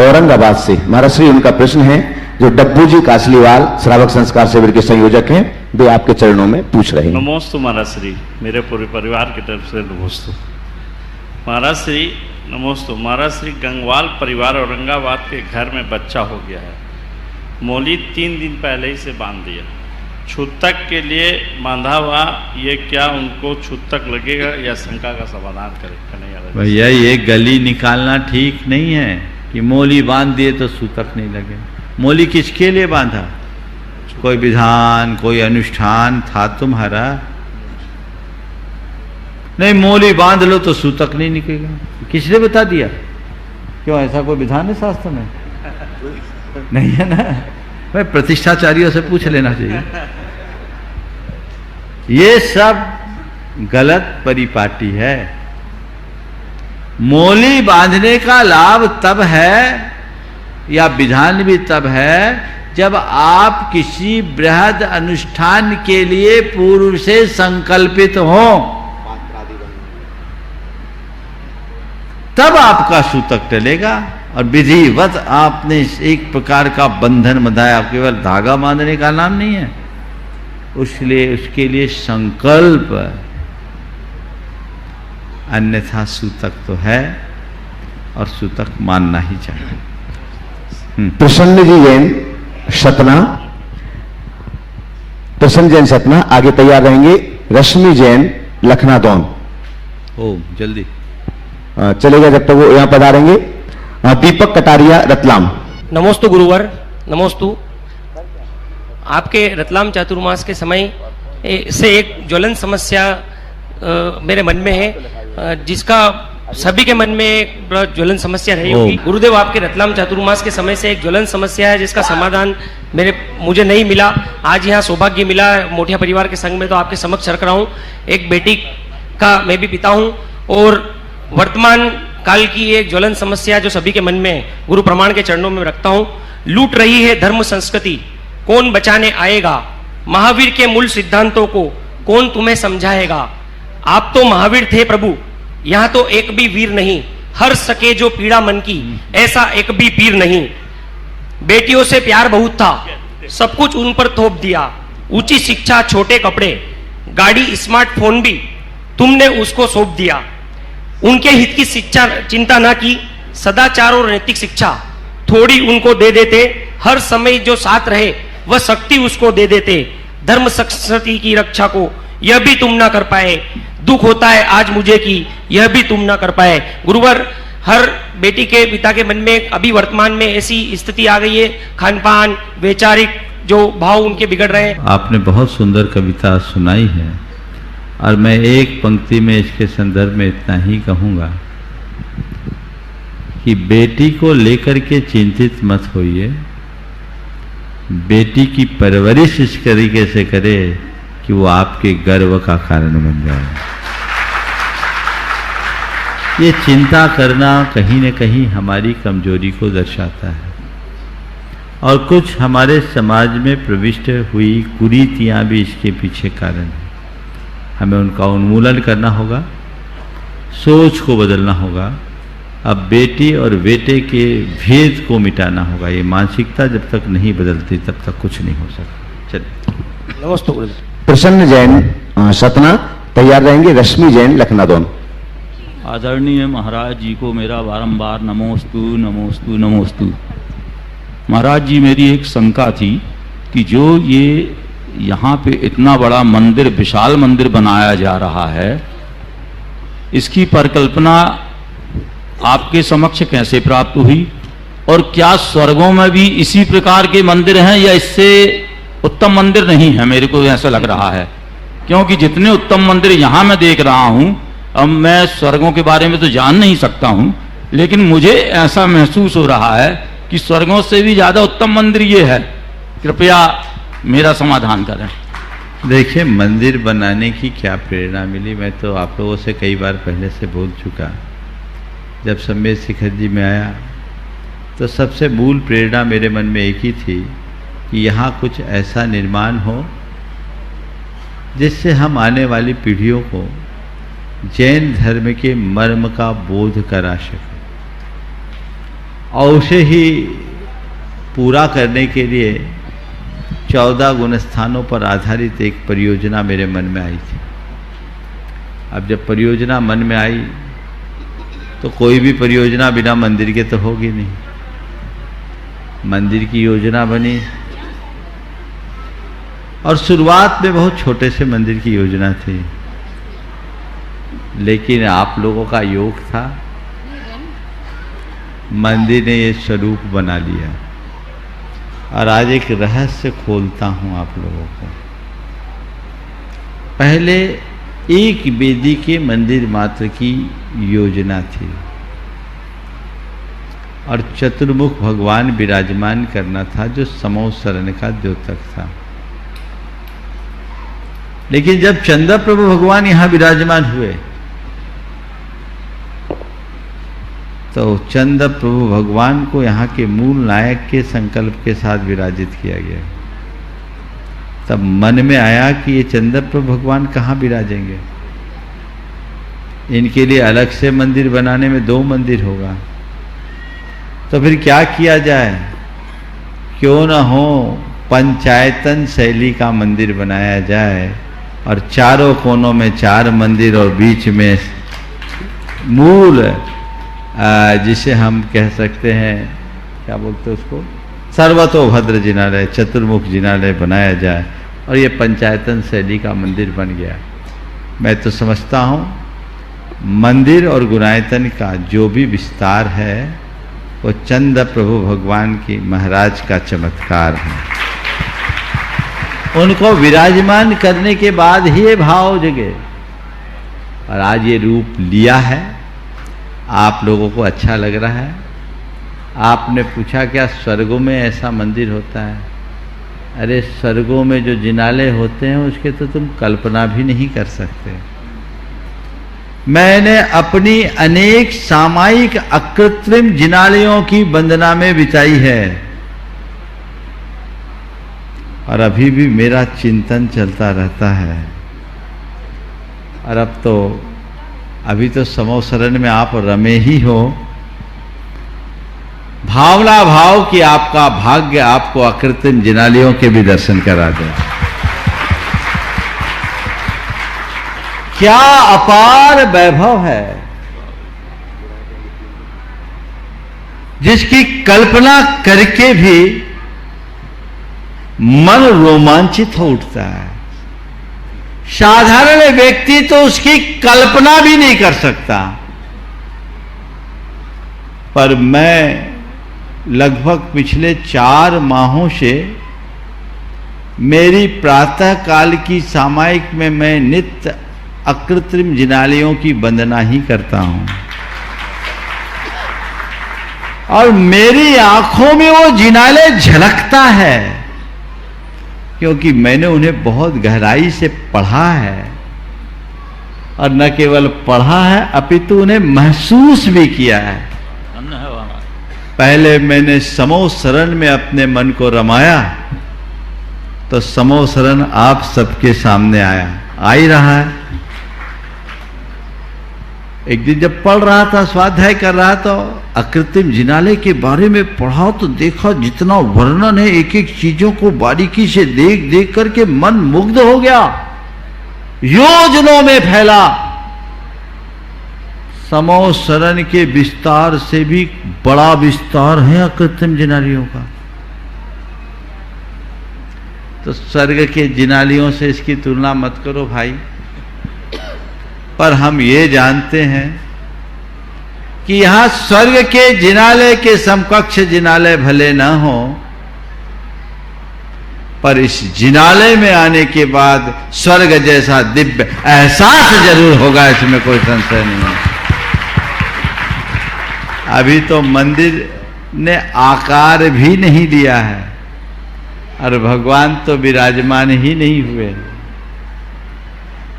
औरंगाबाद से महाराज श्री, उनका प्रश्न है जो डब्बू जी कासलीवाल श्रावक संस्कार शिविर के संयोजक हैं, वे आपके चरणों में पूछ रहे हैं। नमोस्तु महाराज श्री, मेरे पूरे परिवार की तरफ से नमोस्तु महाराज श्री। नमोस्तु महाराज श्री, गंगवाल परिवार औरंगाबाद के घर में बच्चा हो गया है। मौली 3 दिन पहले ही से बांध दिया। छूतक के लिए बांधा हुआ, ये क्या उनको छूतक लगेगा या शंका का समाधान करें? भैया ये गली निकालना ठीक नहीं है कि मौली बांध दिए तो सूतक नहीं लगे। मौली किसके लिए बांधा? कोई विधान, कोई अनुष्ठान था तुम्हारा? नहीं, मौली बांध लो तो सूतक नहीं निकलेगा। किसने बता दिया? क्यों, ऐसा कोई विधान है शास्त्र में? नहीं है ना। भाई प्रतिष्ठाचार्यों से पूछ लेना चाहिए। ये सब गलत परिपाटी है। मौली बांधने का लाभ तब है या विधान भी तब है जब आप किसी बृहद अनुष्ठान के लिए पूर्व से संकल्पित हो, तब आपका सूतक टलेगा। और विधिवत आपने एक प्रकार का बंधन बंधाया, केवल धागा बांधने का नाम नहीं है, उसलिए उसके लिए संकल्प, अन्यथा सूतक तो है और सूतक मानना ही चाहिए। प्रसन्न जी जैन सतना, प्रसन्न जैन सतना आगे तैयार रहेंगे। रश्मि जैन लखनादौन। ओ जल्दी चलेगा जब तक वो यहाँ पधारेंगे। दीपक कटारिया रतलाम। नमोस्तु गुरुवर, नमोस्तु। आपके रतलाम चातुर्मास के समय से एक ज्वलन समस्या मेरे मन में है, जिसका सभी के मन में एक ज्वलन समस्या रही होगी। गुरुदेव, आपके रतलाम चातुर्मास के समय से एक ज्वलन समस्या है जिसका समाधान मुझे नहीं मिला। आज यहाँ सौभाग्य मिला मोठिया परिवार के संग में, तो आपके समक्ष रख रहा हूँ। एक बेटी का मैं भी पिता हूँ और वर्तमान काल की एक ज्वलन समस्या जो सभी के मन में है, गुरु प्रमाण के चरणों में रखता हूँ। लूट रही है धर्म संस्कृति, कौन बचाने आएगा? महावीर के मूल सिद्धांतों को कौन तुम्हें समझाएगा? आप तो महावीर थे प्रभु, यहाँ तो एक भी वीर नहीं, हर सके जो पीड़ा मन की, ऐसा एक भी पीर नहीं। बेटियों से प्यार बहुत था, सब कुछ उन पर थोप दिया, ऊंची शिक्षा, छोटे कपड़े, गाड़ी, स्मार्टफोन भी तुमने उसको सौंप दिया। उनके हित की शिक्षा चिंता ना की, सदाचार और नैतिक शिक्षा थोड़ी उनको दे देते, हर समय जो साथ रहे वह शक्ति उसको दे देते। धर्म संस्कृति की रक्षा को यह भी तुम ना कर पाए, दुख होता है आज मुझे कि यह भी तुम ना कर पाए। गुरुवर, हर बेटी के पिता के मन में अभी वर्तमान में ऐसी स्थिति आ गई है, खान पान, वैचारिक जो भाव उनके बिगड़ रहे हैं। आपने बहुत सुंदर कविता सुनाई है और मैं एक पंक्ति में इसके संदर्भ में इतना ही कहूँगा कि बेटी को लेकर के चिंतित मत होइए, बेटी की परवरिश इस तरीके से करे कि वो आपके गर्व का कारण बन जाए। ये चिंता करना कहीं न कहीं हमारी कमजोरी को दर्शाता है और कुछ हमारे समाज में प्रविष्ट हुई कुरीतियां भी इसके पीछे कारण है। हमें उनका उन्मूलन करना होगा, सोच को बदलना होगा। अब बेटी और बेटे के भेद को मिटाना होगा। ये मानसिकता जब तक नहीं बदलती तब तक कुछ नहीं हो सकता। चलिए। नमस्ते। प्रसन्न जैन सतना तैयार रहेंगे, रश्मि जैन लखनऊ। आदरणीय महाराज जी को मेरा बारंबार नमोस्तु नमोस्तु नमोस्तु। महाराज जी, मेरी एक शंका थी कि जो ये यहाँ पे इतना बड़ा मंदिर, विशाल मंदिर बनाया जा रहा है, इसकी परिकल्पना आपके समक्ष कैसे प्राप्त हुई और क्या स्वर्गों में भी इसी प्रकार के मंदिर हैं या इससे उत्तम मंदिर नहीं है? मेरे को ऐसा लग रहा है, क्योंकि जितने उत्तम मंदिर यहाँ मैं देख रहा हूँ, अब मैं स्वर्गों के बारे में तो जान नहीं सकता हूँ, लेकिन मुझे ऐसा महसूस हो रहा है कि स्वर्गों से भी ज्यादा उत्तम मंदिर ये है। कृपया मेरा समाधान करें। देखिए, मंदिर बनाने की क्या प्रेरणा मिली, मैं तो आप लोगों से कई बार पहले से बोल चुका। जब सम्मेद शिखर जी में आया तो सबसे मूल प्रेरणा मेरे मन में एक ही थी कि यहाँ कुछ ऐसा निर्माण हो जिससे हम आने वाली पीढ़ियों को जैन धर्म के मर्म का बोध करा सकें। और उसे ही पूरा करने के लिए 14 गुणस्थानों पर आधारित एक परियोजना मेरे मन में आई थी। अब जब परियोजना मन में आई तो कोई भी परियोजना बिना मंदिर के तो होगी नहीं। मंदिर की योजना बनी और शुरुआत में बहुत छोटे से मंदिर की योजना थी, लेकिन आप लोगों का योग था, मंदिर ने ये स्वरूप बना लिया। और आज एक रहस्य खोलता हूं आप लोगों को। पहले एक वेदी के मंदिर मात्र की योजना थी और चतुर्मुख भगवान विराजमान करना था जो समो शरण का द्योतक था। लेकिन जब चंद्र प्रभु भगवान यहां विराजमान हुए तो चंद्र प्रभु भगवान को यहाँ के मूल नायक के संकल्प के साथ विराजित किया गया। तब मन में आया कि ये चंद्र प्रभु भगवान कहाँ विराजेंगे, इनके लिए अलग से मंदिर बनाने में 2 मंदिर होगा। तो फिर क्या किया जाए, क्यों न हो पंचायतन शैली का मंदिर बनाया जाए और चारों कोनों में 4 मंदिर और बीच में मूल जिसे हम कह सकते हैं, क्या बोलते हैं उसको, सर्वतोभद्र जिनालय, चतुर्मुख जिनालय बनाया जाए और ये पंचायतन शैली का मंदिर बन गया। मैं तो समझता हूँ मंदिर और गुणायतन का जो भी विस्तार है वो चंद्र प्रभु भगवान की महाराज का चमत्कार है। उनको विराजमान करने के बाद ही ये भाव जगे और आज ये रूप लिया है। आप लोगों को अच्छा लग रहा है। आपने पूछा क्या स्वर्गों में ऐसा मंदिर होता है? अरे स्वर्गों में जो जिनालय होते हैं उसके तो तुम कल्पना भी नहीं कर सकते। मैंने अपनी अनेक सामायिक अकृत्रिम जिनालयों की वंदना में बिताई है और अभी भी मेरा चिंतन चलता रहता है और अब तो अभी तो समोसरण में आप रमे ही हो। भावना भाव कि आपका भाग्य आपको अकृत्रिम जिनालियों के भी दर्शन करा दे। क्या अपार वैभव है जिसकी कल्पना करके भी मन रोमांचित हो उठता है। साधारण व्यक्ति तो उसकी कल्पना भी नहीं कर सकता। पर मैं लगभग पिछले 4 माहों से मेरी प्रातः काल की सामायिक में मैं नित्य अकृत्रिम जिनालियों की वंदना ही करता हूं और मेरी आंखों में वो जिनाले झलकता है क्योंकि मैंने उन्हें बहुत गहराई से पढ़ा है और न केवल पढ़ा है अपितु उन्हें महसूस भी किया है। पहले मैंने समोसरण में अपने मन को रमाया तो समोसरण आप सबके सामने आया, आ ही रहा है। एक दिन जब पढ़ रहा था, स्वाध्याय कर रहा था, अकृत्रिम जिनाले के बारे में पढ़ा तो देखा जितना वर्णन है, एक एक चीजों को बारीकी से देख देख करके मन मुग्ध हो गया। योजनों में फैला। समोसरण के विस्तार से भी बड़ा विस्तार है अकृत्रिम जिनालियों का। तो स्वर्ग के जिनालियों से इसकी तुलना मत करो भाई। पर हम ये जानते हैं कि यहां स्वर्ग के जिनाले के समकक्ष जिनाले भले न हो, पर इस जिनाले में आने के बाद स्वर्ग जैसा दिव्य एहसास जरूर होगा, इसमें कोई संशय नहीं है। अभी तो मंदिर ने आकार भी नहीं लिया है और भगवान तो विराजमान ही नहीं हुए।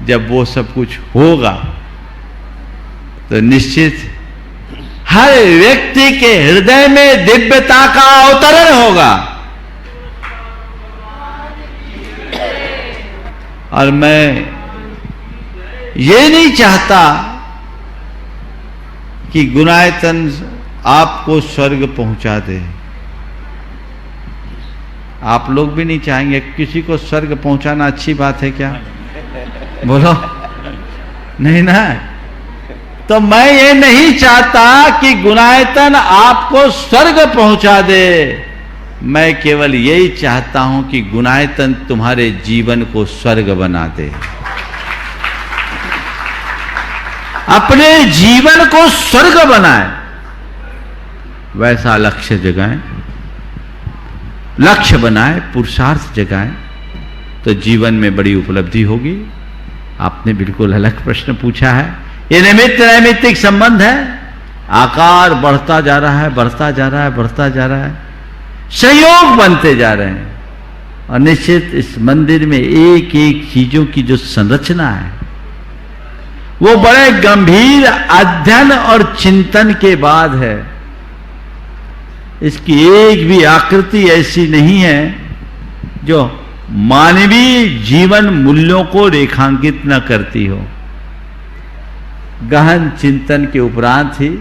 जब वो सब कुछ होगा तो निश्चित हर व्यक्ति के हृदय में दिव्यता का अवतरण होगा। और मैं ये नहीं चाहता कि गुणायतन आपको स्वर्ग पहुंचा दे। आप लोग भी नहीं चाहेंगे। किसी को स्वर्ग पहुंचाना अच्छी बात है क्या? बोलो नहीं ना। तो मैं ये नहीं चाहता कि गुणायतन आपको स्वर्ग पहुंचा दे। मैं केवल यही चाहता हूं कि गुणायतन तुम्हारे जीवन को स्वर्ग बना दे। अपने जीवन को स्वर्ग बनाए, वैसा लक्ष्य जगाएं, लक्ष्य बनाए, पुरुषार्थ जगाएं, तो जीवन में बड़ी उपलब्धि होगी। आपने बिल्कुल अलग प्रश्न पूछा है। ये निमित्त नैमित्तिक संबंध है। आकार बढ़ता जा रहा है, बढ़ता जा रहा है, बढ़ता जा रहा है, संयोग बनते जा रहे हैं। और निश्चित इस मंदिर में एक एक चीजों की जो संरचना है वो बड़े गंभीर अध्ययन और चिंतन के बाद है। इसकी एक भी आकृति ऐसी नहीं है जो मानवीय जीवन मूल्यों को रेखांकित न करती हो। गहन चिंतन के उपरांत ही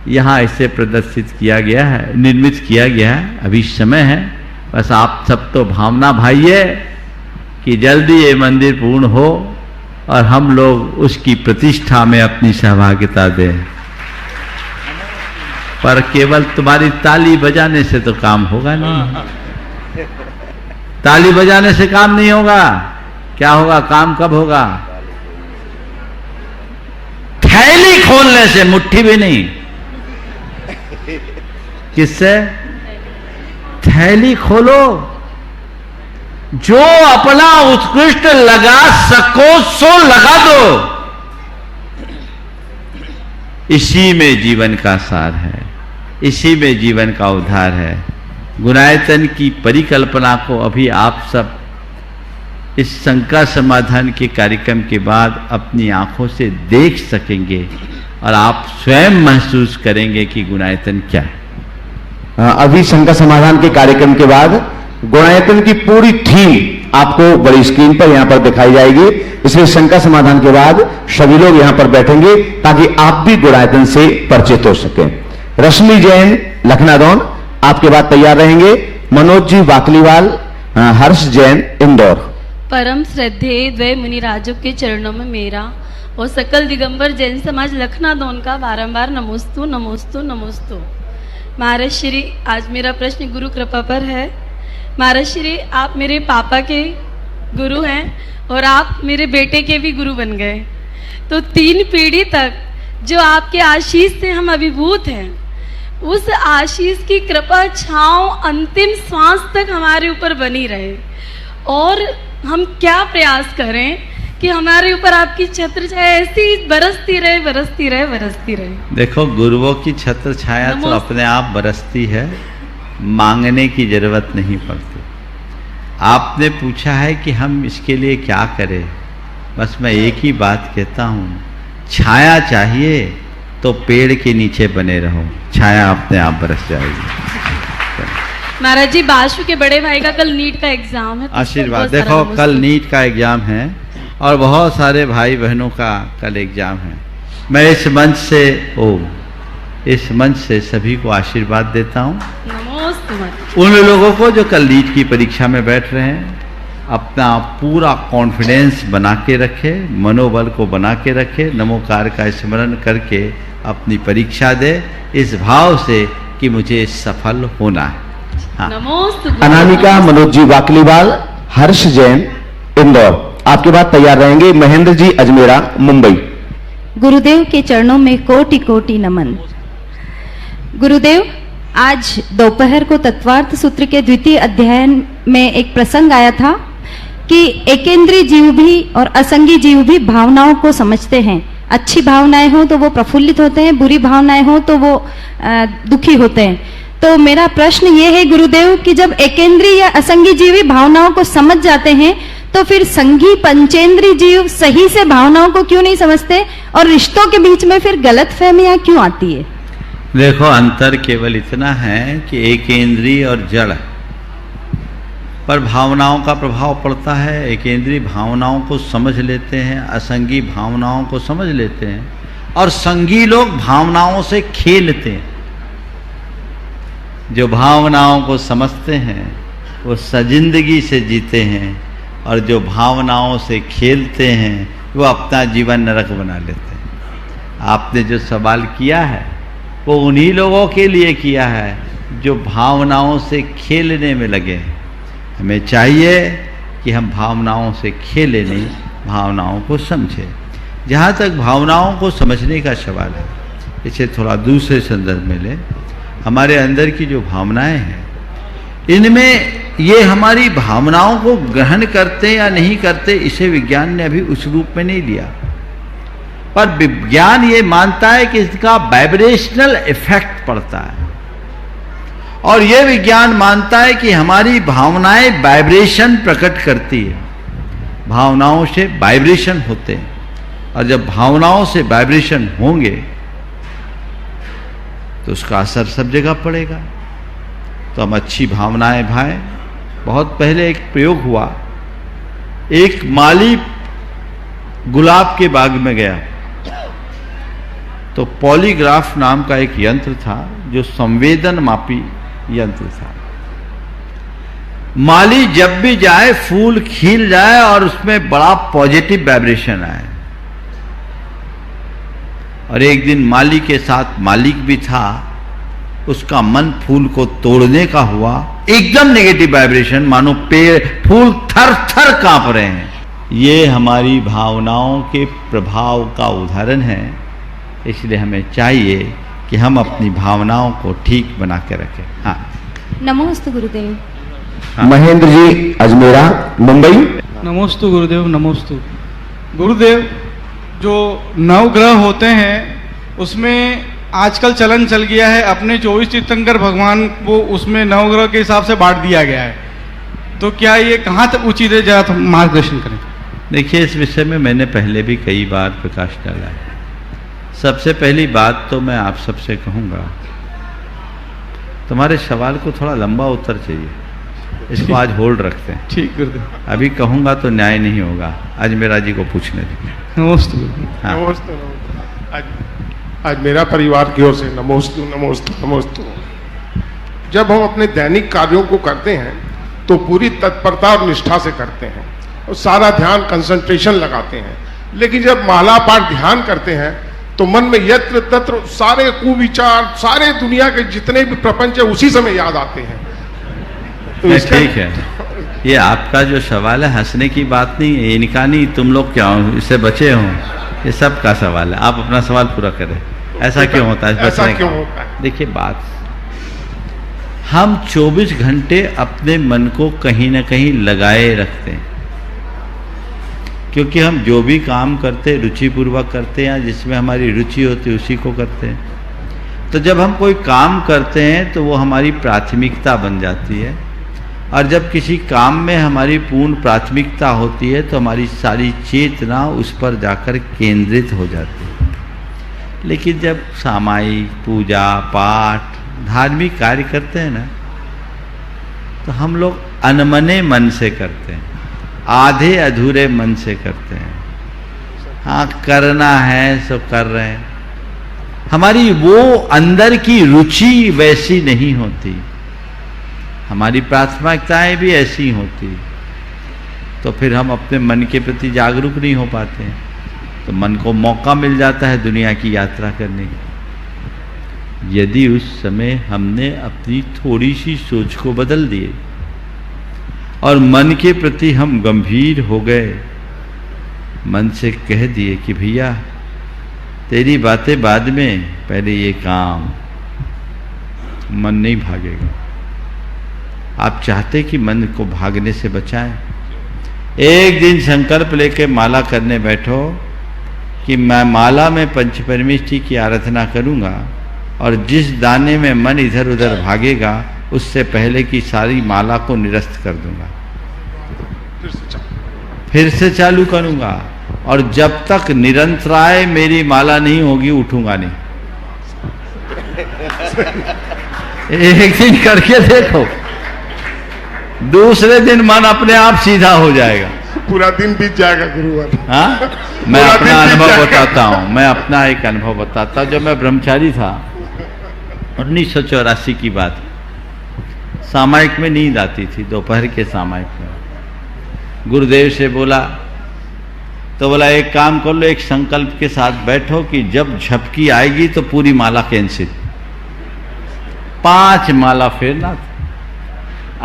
यहां इसे प्रदर्शित किया गया है, निर्मित किया गया है। अभी समय है, बस आप सब तो भावना भाइये कि जल्दी ये मंदिर पूर्ण हो और हम लोग उसकी प्रतिष्ठा में अपनी सहभागिता दें। पर केवल तुम्हारी ताली बजाने से तो काम होगा नहीं। ताली बजाने से काम नहीं होगा। क्या होगा? काम कब होगा? थैली खोलने से, मुट्ठी भी नहीं। किससे? थैली खोलो। जो अपना उत्कृष्ट लगा सको सो लगा दो। इसी में जीवन का सार है, इसी में जीवन का उद्धार है। गुणायतन की परिकल्पना को अभी आप सब इस शंका समाधान के कार्यक्रम के बाद अपनी आंखों से देख सकेंगे और आप स्वयं महसूस करेंगे कि गुणायतन क्या है। अभी शंका समाधान के कार्यक्रम के बाद गुणायतन की पूरी थीम आपको बड़ी स्क्रीन पर यहां पर दिखाई जाएगी। इसलिए शंका समाधान के बाद सभी लोग यहां पर बैठेंगे ताकि आप भी गुणायतन से परिचित हो सकें। रश्मि जैन लखनादौन, आपके बाद तैयार रहेंगे मनोज जी वाकलीवाल, हर्ष जैन इंदौर। परम श्रद्धेय द्वय मुनिराजों के चरणों में मेरा और सकल दिगंबर जैन समाज लखनादौन का बारंबार नमोस्तु नमोस्तु नमोस्तु। महाराज श्री, आज मेरा प्रश्न गुरु कृपा पर है। महाराज श्री, आप मेरे पापा के गुरु हैं और आप मेरे बेटे के भी गुरु बन गए, तो 3 पीढ़ी तक जो आपके आशीष से हम अभिभूत हैं, उस आशीष की कृपा छांव अंतिम श्वास तक हमारे ऊपर बनी रहे। और हम क्या प्रयास करें कि हमारे ऊपर आपकी छत्र छाया ऐसी बरसती रहे बरसती रहे बरसती रहे। देखो, गुरुओं की छत्र छाया तो अपने आप बरसती है, मांगने की जरूरत नहीं पड़ती। आपने पूछा है कि हम इसके लिए क्या करें, बस मैं एक ही बात कहता हूँ, छाया चाहिए तो पेड़ के नीचे बने रहो, छाया अपने आप बरस जाएगी। महाराज जी, बाशु के बड़े भाई का कल नीट का एग्जाम है, आशीर्वाद। देखो, कल नीट का एग्जाम है और बहुत सारे भाई बहनों का कल एग्जाम है। मैं इस मंच से सभी को आशीर्वाद देता हूँ। उन लोगों को जो कल नीट की परीक्षा में बैठ रहे हैं, अपना पूरा कॉन्फिडेंस बना के रखे, मनोबल को बना के रखे, नमोकार का स्मरण करके अपनी परीक्षा दे, इस भाव से कि मुझे सफल होना है। हाँ। अनामिका मनोज जी वाकलीवाल, हर्ष जैन इंदौर, आपके बाद तैयार रहेंगे महेंद्र जी अजमेरा मुंबई। गुरुदेव के चरणों में कोटि कोटि नमन। गुरुदेव, आज दोपहर को तत्वार्थ सूत्र के 2य अध्याय में एक प्रसंग आया था कि एकेंद्रीय जीव भी और असंगी जीव भी भावनाओं को समझते हैं। अच्छी भावनाएं हो तो वो प्रफुल्लित होते हैं, बुरी भावनाएं हो तो वो दुखी होते हैं। तो मेरा प्रश्न ये है गुरुदेव कि जब एकेंद्रीय या असंगी जीव भावनाओं को समझ जाते हैं, तो फिर संगी पंचेंद्रीय जीव सही से भावनाओं को क्यों नहीं समझते और रिश्तों के बीच में फिर गलतफहमियां क्यों आती है? देखो, अंतर केवल इतना है कि एकेंद्रीय और जड़ पर भावनाओं का प्रभाव पड़ता है। एकेंद्रीय भावनाओं को समझ लेते हैं, असंगी भावनाओं को समझ लेते हैं, और संगी लोग भावनाओं से खेलते हैं। जो भावनाओं को समझते हैं वो सजिंदगी से जीते हैं, और जो भावनाओं से खेलते हैं वो अपना जीवन नरक बना लेते हैं। आपने जो सवाल किया है वो उन्हीं लोगों के लिए किया है जो भावनाओं से खेलने में लगे हैं। हमें चाहिए कि हम भावनाओं से खेलें नहीं, भावनाओं को समझें। जहाँ तक भावनाओं को समझने का सवाल है, इसे थोड़ा दूसरे संदर्भ में लें। हमारे अंदर की जो भावनाएं हैं, इनमें ये हमारी भावनाओं को ग्रहण करते या नहीं करते, इसे विज्ञान ने अभी उस रूप में नहीं लिया, पर विज्ञान ये मानता है कि इसका वाइब्रेशनल इफेक्ट पड़ता है। और ये विज्ञान मानता है कि हमारी भावनाएं वाइब्रेशन प्रकट करती है, भावनाओं से वाइब्रेशन होते हैं, और जब भावनाओं से वाइब्रेशन होंगे तो उसका असर सब जगह पड़ेगा। तो हम अच्छी भावनाएं भाएं। बहुत पहले एक प्रयोग हुआ, एक माली गुलाब के बाग में गया तो पॉलीग्राफ नाम का एक यंत्र था जो संवेदन मापी यंत्र था। माली जब भी जाए फूल खिल जाए और उसमें बड़ा पॉजिटिव वाइब्रेशन आए। और एक दिन माली के साथ मालिक भी था, उसका मन फूल को तोड़ने का हुआ, एकदम नेगेटिव वाइब्रेशन, मानो पेड़ फूल थर थर कांप रहे हैं। ये हमारी भावनाओं के प्रभाव का उदाहरण है। इसलिए हमें चाहिए कि हम अपनी भावनाओं को ठीक बना के रखें। हाँ, नमोस्तु गुरुदेव। हाँ। महेंद्र जी अजमेरा मुंबई। नमोस्तु गुरुदेव, नमोस्तु गुरुदेव। जो नवग्रह होते हैं उसमें आजकल चलन चल गया है, अपने 24 तीर्थंकर भगवान को उसमें नवग्रह के हिसाब से बांट दिया गया है। तो क्या ये कहाँ तक उचित है, जरा तो मार्गदर्शन करें। देखिए, इस विषय में मैंने पहले भी कई बार प्रकाश डाला है। सबसे पहली बात तो मैं आप सबसे कहूँगा, तुम्हारे सवाल को थोड़ा लंबा उत्तर चाहिए। इसको आज होल्ड रखते हैं। ठीक गुरुदेव। अभी कहूँगा तो न्याय नहीं होगा, अजमेरा जी को पूछने दीजिए। नमस्ते। हाँ। नमस्ते। आज मेरा परिवार की ओर से नमोस्तु नमोस्तु नमोस्तु। जब हम अपने दैनिक कार्यों को करते हैं तो पूरी तत्परता और निष्ठा से करते हैं और सारा ध्यान कंसंट्रेशन लगाते हैं, लेकिन जब माला पाठ ध्यान करते हैं तो मन में यत्र तत्र सारे कुविचार, सारे दुनिया के जितने भी प्रपंच है उसी समय याद आते हैं। तो ठीक है, ये आपका जो सवाल है हंसने की बात नहीं है, इनका नहीं, तुम लोग क्या हो इससे बचे हो, ये सब का सवाल है। आप अपना सवाल पूरा करें। ऐसा क्यों होता है? ऐसा क्यों होता है? देखिए बात, हम 24 घंटे अपने मन को कहीं ना कहीं लगाए रखते हैं, क्योंकि हम जो भी काम करते रुचिपूर्वक करते हैं, जिसमें हमारी रुचि होती है उसी को करते हैं। तो जब हम कोई काम करते हैं तो वो हमारी प्राथमिकता बन जाती है, और जब किसी काम में हमारी पूर्ण प्राथमिकता होती है तो हमारी सारी चेतना उस पर जाकर केंद्रित हो जाती है। लेकिन जब सामायिक पूजा पाठ धार्मिक कार्य करते हैं ना, तो हम लोग अनमने मन से करते हैं, आधे अधूरे मन से करते हैं। हाँ, करना है सो कर रहे हैं, हमारी वो अंदर की रुचि वैसी नहीं होती, हमारी प्राथमिकताएं भी ऐसी होती, तो फिर हम अपने मन के प्रति जागरूक नहीं हो पाते हैं। तो मन को मौका मिल जाता है दुनिया की यात्रा करने का, यदि उस समय हमने अपनी थोड़ी सी सोच को बदल दिए और मन के प्रति हम गंभीर हो गए, मन से कह दिए कि भैया तेरी बातें बाद में, पहले ये काम, मन नहीं भागेगा। आप चाहते कि मन को भागने से बचाएं, एक दिन संकल्प लेके माला करने बैठो कि मैं माला में पंचपरमेष्ठी की आराधना करूंगा, और जिस दाने में मन इधर उधर भागेगा उससे पहले की सारी माला को निरस्त कर दूंगा, फिर से चालू करूंगा, और जब तक निरंतराय मेरी माला नहीं होगी उठूंगा नहीं। एक दिन करके देखो, दूसरे दिन मन अपने आप सीधा हो जाएगा, पूरा दिन बीत जाएगा गुरुवार। हाँ, मैं अपना अनुभव बताता हूँ, मैं अपना एक अनुभव बताता हूँ। जब मैं ब्रह्मचारी था, 1984 की बात, सामायिक में नींद आती थी, दोपहर के सामायिक में। गुरुदेव से बोला, तो बोला एक काम कर लो, एक संकल्प के साथ बैठो कि जब झपकी आएगी तो पूरी माला कैंसिल। 5 माला फेरना था।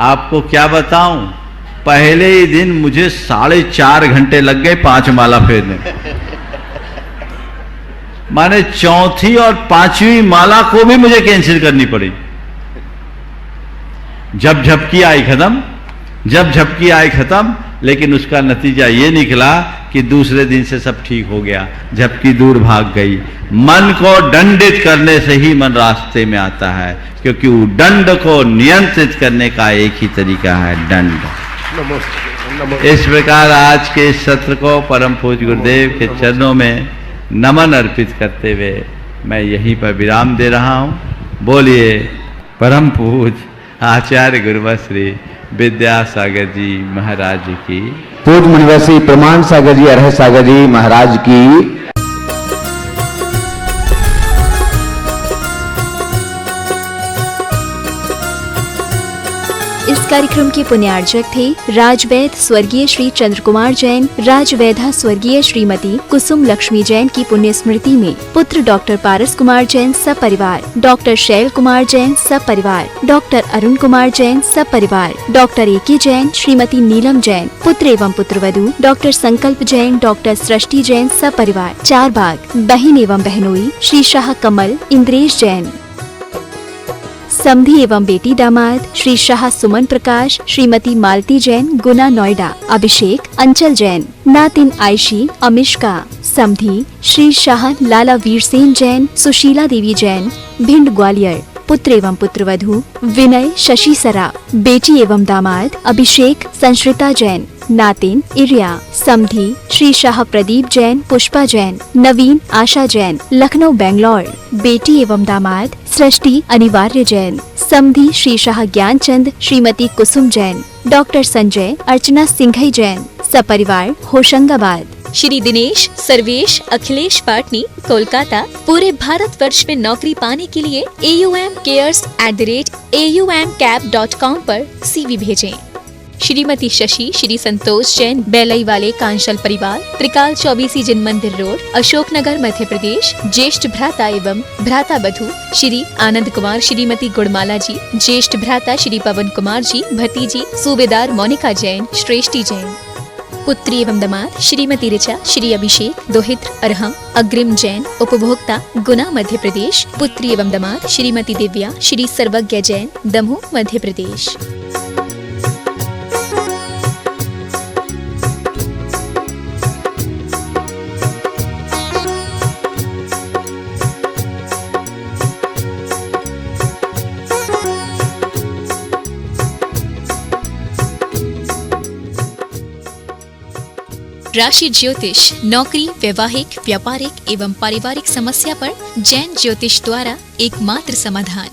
आपको क्या बताऊं, पहले ही दिन मुझे 4.5 घंटे लग गए 5 माला फेरने। माने चौथी और 5वीं माला को भी मुझे कैंसिल करनी पड़ी। जब झपकी आई खत्म, जब झपकी आई खत्म, लेकिन उसका नतीजा ये निकला कि दूसरे दिन से सब ठीक हो गया, झपकी दूर भाग गई। मन को दंडित करने से ही मन रास्ते में आता है, क्योंकि वो दंड को नियंत्रित करने का एक ही तरीका है, दंड। इस प्रकार आज के इस सत्र को परम पूज्य गुरुदेव के चरणों में नमन अर्पित करते हुए मैं यहीं पर विराम दे रहा हूँ। बोलिए परम पूज्य आचार्य गुरुवर श्री विद्यासागर जी महाराज की, पूज्य मुनिवसी प्रमाण सागर जी अरह सागर जी महाराज की। इस कार्यक्रम के पुण्यार्चक थे राजवैद स्वर्गीय श्री चंद्र कुमार जैन, राजवैधा स्वर्गीय श्रीमती कुसुम लक्ष्मी जैन की पुण्य स्मृति में पुत्र डॉक्टर पारस कुमार जैन सपरिवार, डॉक्टर शैल कुमार जैन सपरिवार, डॉक्टर अरुण कुमार जैन सपरिवार, डॉक्टर ए.के. जैन, श्रीमती नीलम जैन, पुत्र एवं पुत्रवधू डॉक्टर संकल्प जैन, डॉक्टर सृष्टि जैन सपरिवार, 4 बाग, बहन एवं बहनोई श्री शाह कमल इंद्रेश जैन, समधी एवं बेटी दामाद श्री शाह सुमन प्रकाश, श्रीमती मालती जैन गुना नोएडा, अभिषेक अंचल जैन, नातिन आयशी अमिष्का, समधी श्री शाह लाला वीरसेन जैन, सुशीला देवी जैन भिंड ग्वालियर, पुत्र एवं पुत्रवधू विनय शशि सरा, बेटी एवं दामाद अभिषेक संश्रिता जैन, नातिन इरिया, समधी श्री शाह प्रदीप जैन पुष्पा जैन, नवीन आशा जैन लखनऊ बेंगलोर, बेटी एवं दामाद सृष्टि अनिवार्य जैन, समधी श्री शाह ज्ञानचंद श्रीमती कुसुम जैन, डॉक्टर संजय अर्चना सिंघई जैन, सपरिवार होशंगाबाद। श्री दिनेश सर्वेश अखिलेश पाटनी कोलकाता पूरे भारतवर्ष में नौकरी पाने के लिए aumcares@aumcap.com पर CV भेजें। श्रीमती शशि श्री संतोष जैन बेलई वाले कांशल परिवार त्रिकाल 24 जिन मंदिर रोड अशोकनगर मध्य प्रदेश ज्येष्ठ भ्राता एवं भ्राता बधू श्री आनंद कुमार श्रीमती गुड़माला जी, ज्येष्ठ भ्राता श्री पवन कुमार जी, भतीजी सूबेदार मोनिका जैन, श्रेष्ठी जैन। पुत्री एवं दामाद श्रीमती ऋचा श्री अभिषेक दोहित्र अरहम अग्रिम जैन उपभोक्ता गुना मध्य प्रदेश। पुत्री एवं दामाद श्रीमती दिव्या श्री सर्वज्ञ जैन दमोह मध्य प्रदेश। राशि ज्योतिष नौकरी, वैवाहिक, व्यापारिक एवं पारिवारिक समस्या पर जैन ज्योतिष द्वारा एकमात्र समाधान।